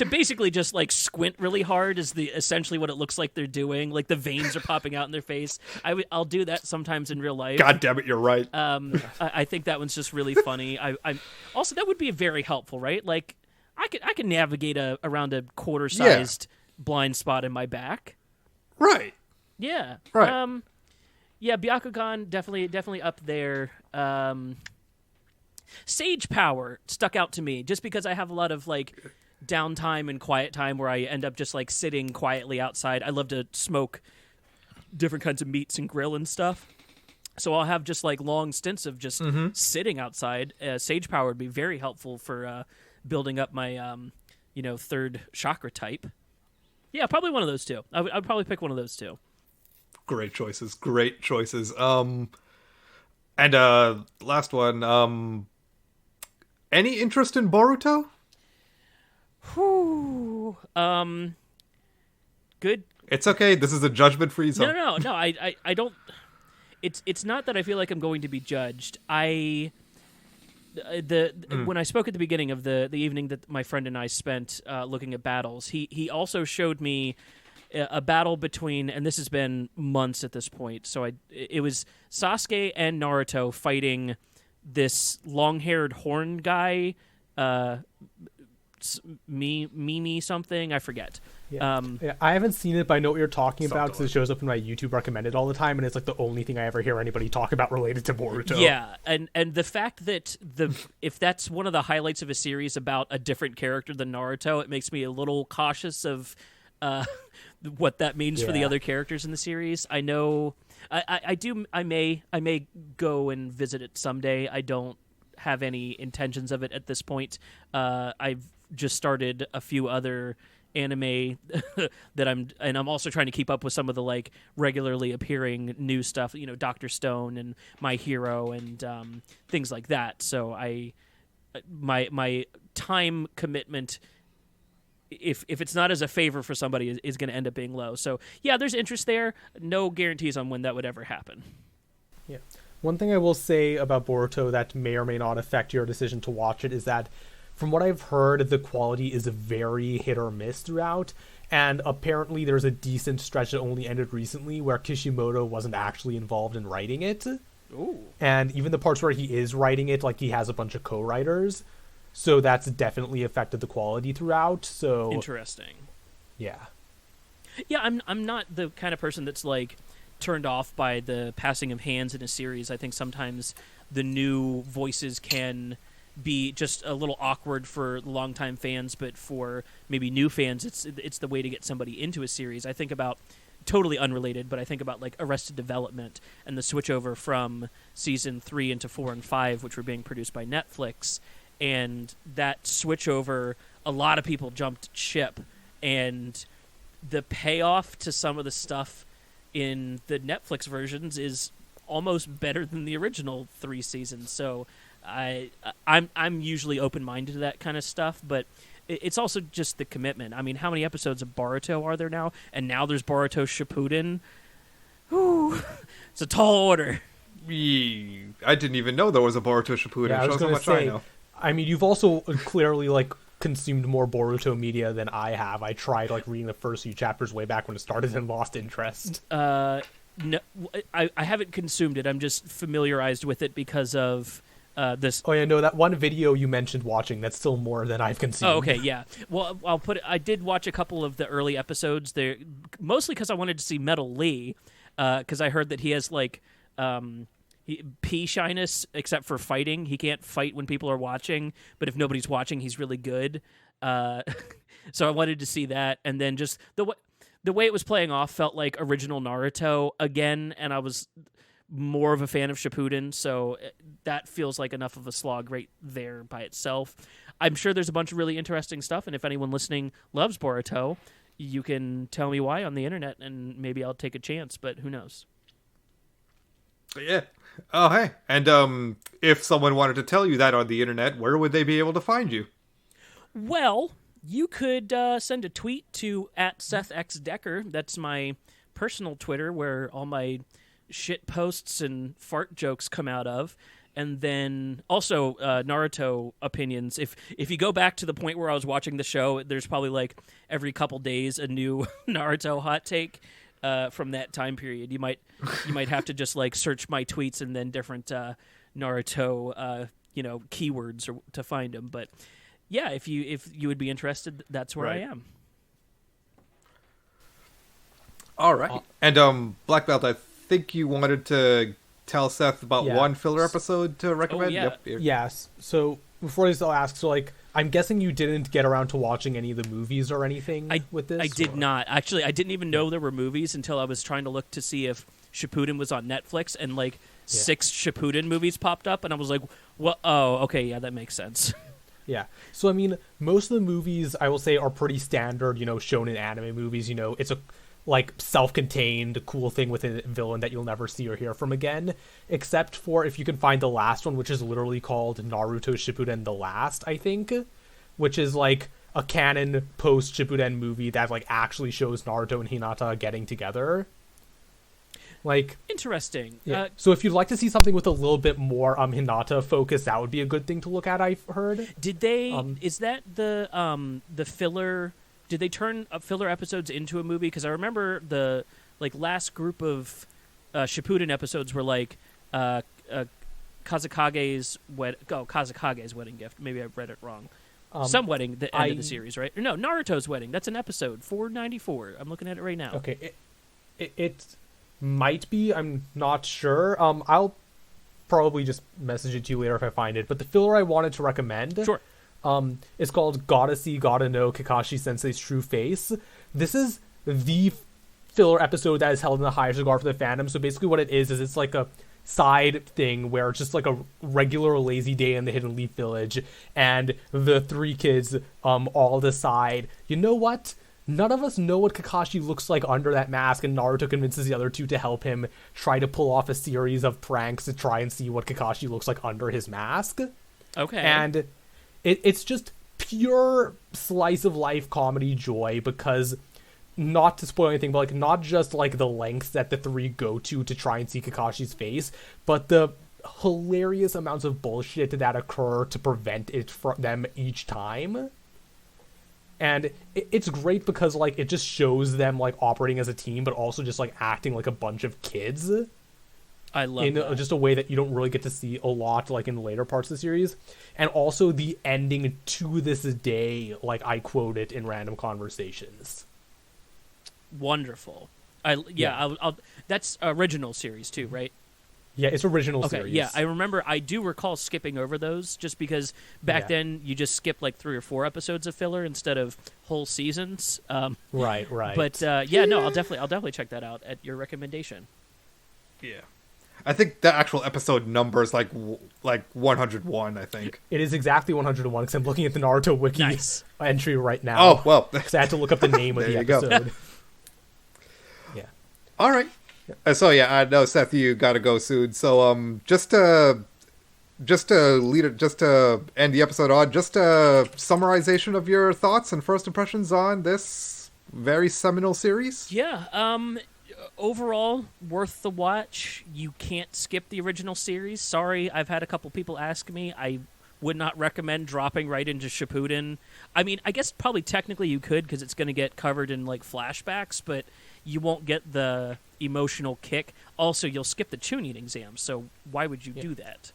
[SPEAKER 2] basically just like squint really hard is essentially what it looks like they're doing. Like the veins are popping out in their face. I'll do that sometimes in real life.
[SPEAKER 1] God damn it, you're right.
[SPEAKER 2] I think that one's just really funny. I also, that would be very helpful, right? Like I could navigate around a quarter-sized blind spot in my back.
[SPEAKER 1] Right.
[SPEAKER 2] Yeah.
[SPEAKER 1] Right.
[SPEAKER 2] Byakugan definitely up there. Sage Power stuck out to me just because I have a lot of like downtime and quiet time where I end up just like sitting quietly outside. I love to smoke different kinds of meats and grill and stuff. So I'll have just like long stints of just sitting outside. Sage Power would be very helpful for building up my 3rd chakra type. Yeah, probably one of those 2. I'd probably pick one of those 2.
[SPEAKER 1] Great choices. And last one, any interest in Boruto?
[SPEAKER 2] Whew. Good.
[SPEAKER 1] It's okay. This is a judgment-free zone.
[SPEAKER 2] No. I don't. It's not that I feel like I'm going to be judged. When I spoke at the beginning of the evening that my friend and I spent looking at battles, he also showed me a battle between, and this has been months at this point, so it was Sasuke and Naruto fighting this long-haired horn guy, Mimi something, I forget.
[SPEAKER 3] Yeah. I haven't seen it, but I know what you're talking about because it shows up in my YouTube recommended all the time, and it's like the only thing I ever hear anybody talk about related to Boruto.
[SPEAKER 2] Yeah, and the fact that if that's one of the highlights of a series about a different character than Naruto, it makes me a little cautious of uh, what that means for the
[SPEAKER 3] Yeah.
[SPEAKER 2] other characters in the series. I know I may go and visit it someday. I don't have any intentions of it at this point. I've just started a few other anime that I'm also trying to keep up with some of the like regularly appearing new stuff, Dr. Stone and My Hero and things like that. So my time commitment, if it's not as a favor for somebody, is going to end up being low. So yeah, there's interest there. No guarantees on when that would ever happen.
[SPEAKER 3] Yeah. One thing I will say about Boruto that may or may not affect your decision to watch it is that, from what I've heard, the quality is very hit or miss throughout, and apparently there's a decent stretch that only ended recently where Kishimoto wasn't actually involved in writing it.
[SPEAKER 2] Ooh.
[SPEAKER 3] And even the parts where he is writing it, like, he has a bunch of co-writers, so that's definitely affected the quality throughout. So
[SPEAKER 2] Interesting.
[SPEAKER 3] yeah.
[SPEAKER 2] Yeah, I'm not the kind of person that's like turned off by the passing of hands in a series. I think sometimes the new voices can be just a little awkward for longtime fans, but for maybe new fans, it's the way to get somebody into a series. I think about, totally unrelated, but I think about like Arrested Development and the switchover from season 3 into 4 and 5, which were being produced by Netflix, and that switchover, a lot of people jumped ship, and the payoff to some of the stuff in the Netflix versions is almost better than the original 3 seasons. So I'm usually open-minded to that kind of stuff, but it's also just the commitment. I mean, how many episodes of Boruto are there now? And now there's Boruto Shippuden. Whew. It's a tall order.
[SPEAKER 1] I didn't even know there was a Boruto Shippuden.
[SPEAKER 3] Yeah, I was
[SPEAKER 1] Shows how
[SPEAKER 3] going to
[SPEAKER 1] much I
[SPEAKER 3] say,
[SPEAKER 1] know.
[SPEAKER 3] I mean, you've also clearly, like, consumed more Boruto media than I have. I tried, like, reading the first few chapters way back when it started and lost interest.
[SPEAKER 2] No, I haven't consumed it. I'm just familiarized with it because of this.
[SPEAKER 3] Oh yeah, no, that one video you mentioned watching, that's still more than I've consumed.
[SPEAKER 2] Oh, okay, yeah. Well, I did watch a couple of the early episodes there, mostly because I wanted to see Metal Lee, because I heard that he has like pea shyness, except for fighting. He can't fight when people are watching, but if nobody's watching, he's really good. So I wanted to see that, and then just the way it was playing off felt like original Naruto again, and I was more of a fan of Shippuden, so that feels like enough of a slog right there by itself. I'm sure there's a bunch of really interesting stuff, and if anyone listening loves Boruto, you can tell me why on the internet, and maybe I'll take a chance, but who knows?
[SPEAKER 1] Yeah. Oh, hey. And if someone wanted to tell you that on the internet, where would they be able to find you?
[SPEAKER 2] Well, you could send a tweet to @SethXDecker. That's my personal Twitter, where all my shit posts and fart jokes come out of. And then also Naruto opinions. If you go back to the point where I was watching the show, there's probably like every couple days a new Naruto hot take from that time period. You might have to just like search my tweets and then different Naruto keywords to find them. But yeah, if you would be interested, that's where
[SPEAKER 1] Right.
[SPEAKER 2] I am.
[SPEAKER 1] All right. And Black Belt, I think you wanted to tell Seth about
[SPEAKER 3] Yeah.
[SPEAKER 1] one filler episode to recommend.
[SPEAKER 2] yeah.
[SPEAKER 1] Yep.
[SPEAKER 3] Yes. So before I still ask, so like, I'm guessing you didn't get around to watching any of the movies or anything with this?
[SPEAKER 2] I did
[SPEAKER 3] or?
[SPEAKER 2] not. Actually, I didn't even know there were movies until I was trying to look to see if Shippuden was on Netflix, and like 6 Shippuden movies popped up, and I was like, "Well, oh, okay, yeah, that makes sense."
[SPEAKER 3] Yeah. So, I mean, most of the movies, I will say, are pretty standard, shonen anime movies. It's a, like, self-contained, cool thing with a villain that you'll never see or hear from again. Except for if you can find the last one, which is literally called Naruto Shippuden The Last, I think. Which is, like, a canon post-Shippuden movie that, like, actually shows Naruto and Hinata getting together. Like,
[SPEAKER 2] Interesting.
[SPEAKER 3] yeah. So if you'd like to see something with a little bit more Hinata focus, that would be a good thing to look at, I've heard.
[SPEAKER 2] Did they? Is that the filler? Did they turn filler episodes into a movie? Because I remember the last group of Shippuden episodes were like Kazakage's wedding gift. Maybe I read it wrong. Some wedding, the end of the series, right? No, Naruto's wedding. That's an episode 494. I'm looking at it right now.
[SPEAKER 3] Okay, it might be. I'm not sure. I'll probably just message it to you later if I find it. But the filler I wanted to recommend,
[SPEAKER 2] Sure.
[SPEAKER 3] It's called Gotta See, Gotta Know Kakashi Sensei's True Face. This is the filler episode that is held in the highest regard for the fandom. So basically what it is it's like a side thing where it's just like a regular lazy day in the Hidden Leaf Village, and the three kids all decide, you know what? None of us know what Kakashi looks like under that mask, and Naruto convinces the other two to help him try to pull off a series of pranks to try and see what Kakashi looks like under his mask.
[SPEAKER 2] Okay.
[SPEAKER 3] And it's just pure slice of life comedy joy, because, not to spoil anything, but like not just like the lengths that the three go to try and see Kakashi's face, but the hilarious amounts of bullshit that occur to prevent it from them each time. And it's great because, like, it just shows them, like, operating as a team, but also just, like, acting like a bunch of kids.
[SPEAKER 2] I love that.
[SPEAKER 3] Just a way that you don't really get to see a lot, like, in the later parts of the series. And also the ending to this day, like, I quote it in random conversations.
[SPEAKER 2] Wonderful. I'll that's original series, too, right?
[SPEAKER 3] Yeah, it's original series.
[SPEAKER 2] Yeah, I do recall skipping over those just because back then you just skipped like 3 or 4 episodes of filler instead of whole seasons.
[SPEAKER 3] Right.
[SPEAKER 2] But I'll definitely check that out at your recommendation.
[SPEAKER 1] Yeah, I think the actual episode number is like 101. I think
[SPEAKER 3] it is exactly 101 because I'm looking at the Naruto wiki entry right now.
[SPEAKER 1] Oh well,
[SPEAKER 3] because I had to look up the name of the episode. Yeah.
[SPEAKER 1] All right. So yeah, I know Seth, you gotta go soon. So just to end the episode on, just a summarization of your thoughts and first impressions on this very seminal series.
[SPEAKER 2] Yeah. Overall, worth the watch. You can't skip the original series. Sorry, I've had a couple people ask me. I would not recommend dropping right into Shippuden. I mean, I guess probably technically you could because it's going to get covered in like flashbacks, but you won't get the emotional kick. Also, you'll skip the Chunin exam, so why would you do that?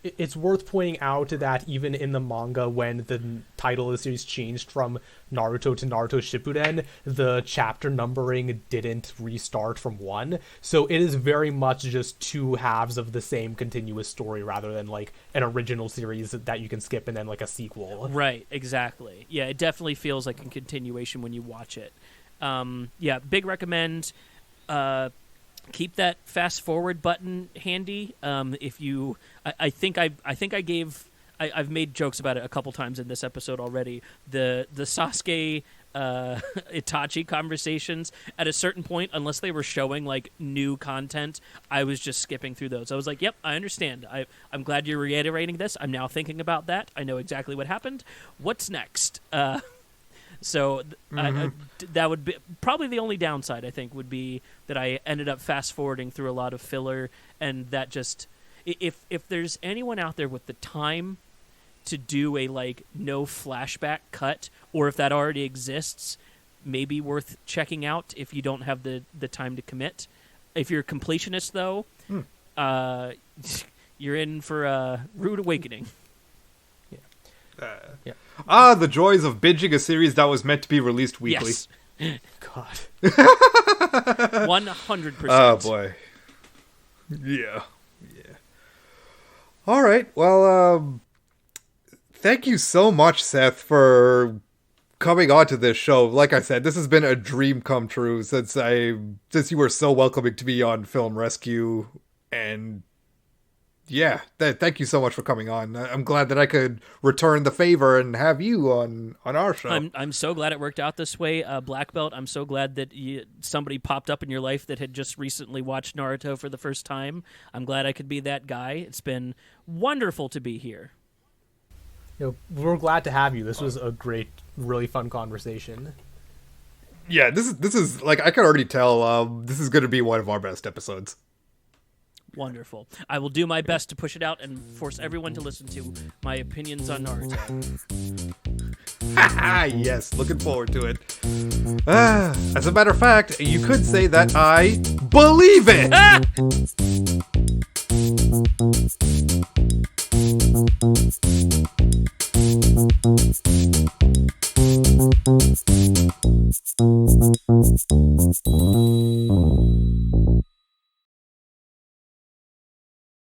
[SPEAKER 3] It's worth pointing out that even in the manga, when the title of the series changed from Naruto to Naruto Shippuden, the chapter numbering didn't restart from 1. So it is very much just 2 halves of the same continuous story rather than like an original series that you can skip and then like a sequel.
[SPEAKER 2] Right, exactly. Yeah, it definitely feels like a continuation when you watch it. Big recommend. Keep that fast forward button handy. If you, I've made jokes about it a couple times in this episode already. The Sasuke Itachi conversations at a certain point, unless they were showing like new content, I was just skipping through those. I was like, yep, I understand. I'm glad you're reiterating this. I'm now thinking about that. I know exactly what happened. What's next? So that would be probably the only downside, I think, would be that I ended up fast-forwarding through a lot of filler, and that just... If there's anyone out there with the time to do a, like, no flashback cut, or if that already exists, maybe worth checking out if you don't have the time to commit. If you're a completionist, though, you're in for a rude awakening.
[SPEAKER 1] The joys of binging a series that was meant to be released weekly.
[SPEAKER 2] Yes.
[SPEAKER 3] God.
[SPEAKER 2] 100%.
[SPEAKER 1] Oh, boy. Yeah. All right. Well, thank you so much, Seth, for coming onto this show. Like I said, this has been a dream come true since you were so welcoming to me on Film Rescue, and yeah, thank you so much for coming on. I'm glad that I could return the favor and have you on our show.
[SPEAKER 2] I'm so glad it worked out this way. Black Belt, I'm so glad that somebody popped up in your life that had just recently watched Naruto for the first time. I'm glad I could be that guy. It's been wonderful to be here.
[SPEAKER 3] We're glad to have you. This was a great, really fun conversation.
[SPEAKER 1] Yeah, this is like, I can already tell this is going to be one of our best episodes.
[SPEAKER 2] Wonderful. I will do my best to push it out and force everyone to listen to my opinions on Naruto.
[SPEAKER 1] Yes, looking forward to it. As a matter of fact, you could say that I believe it!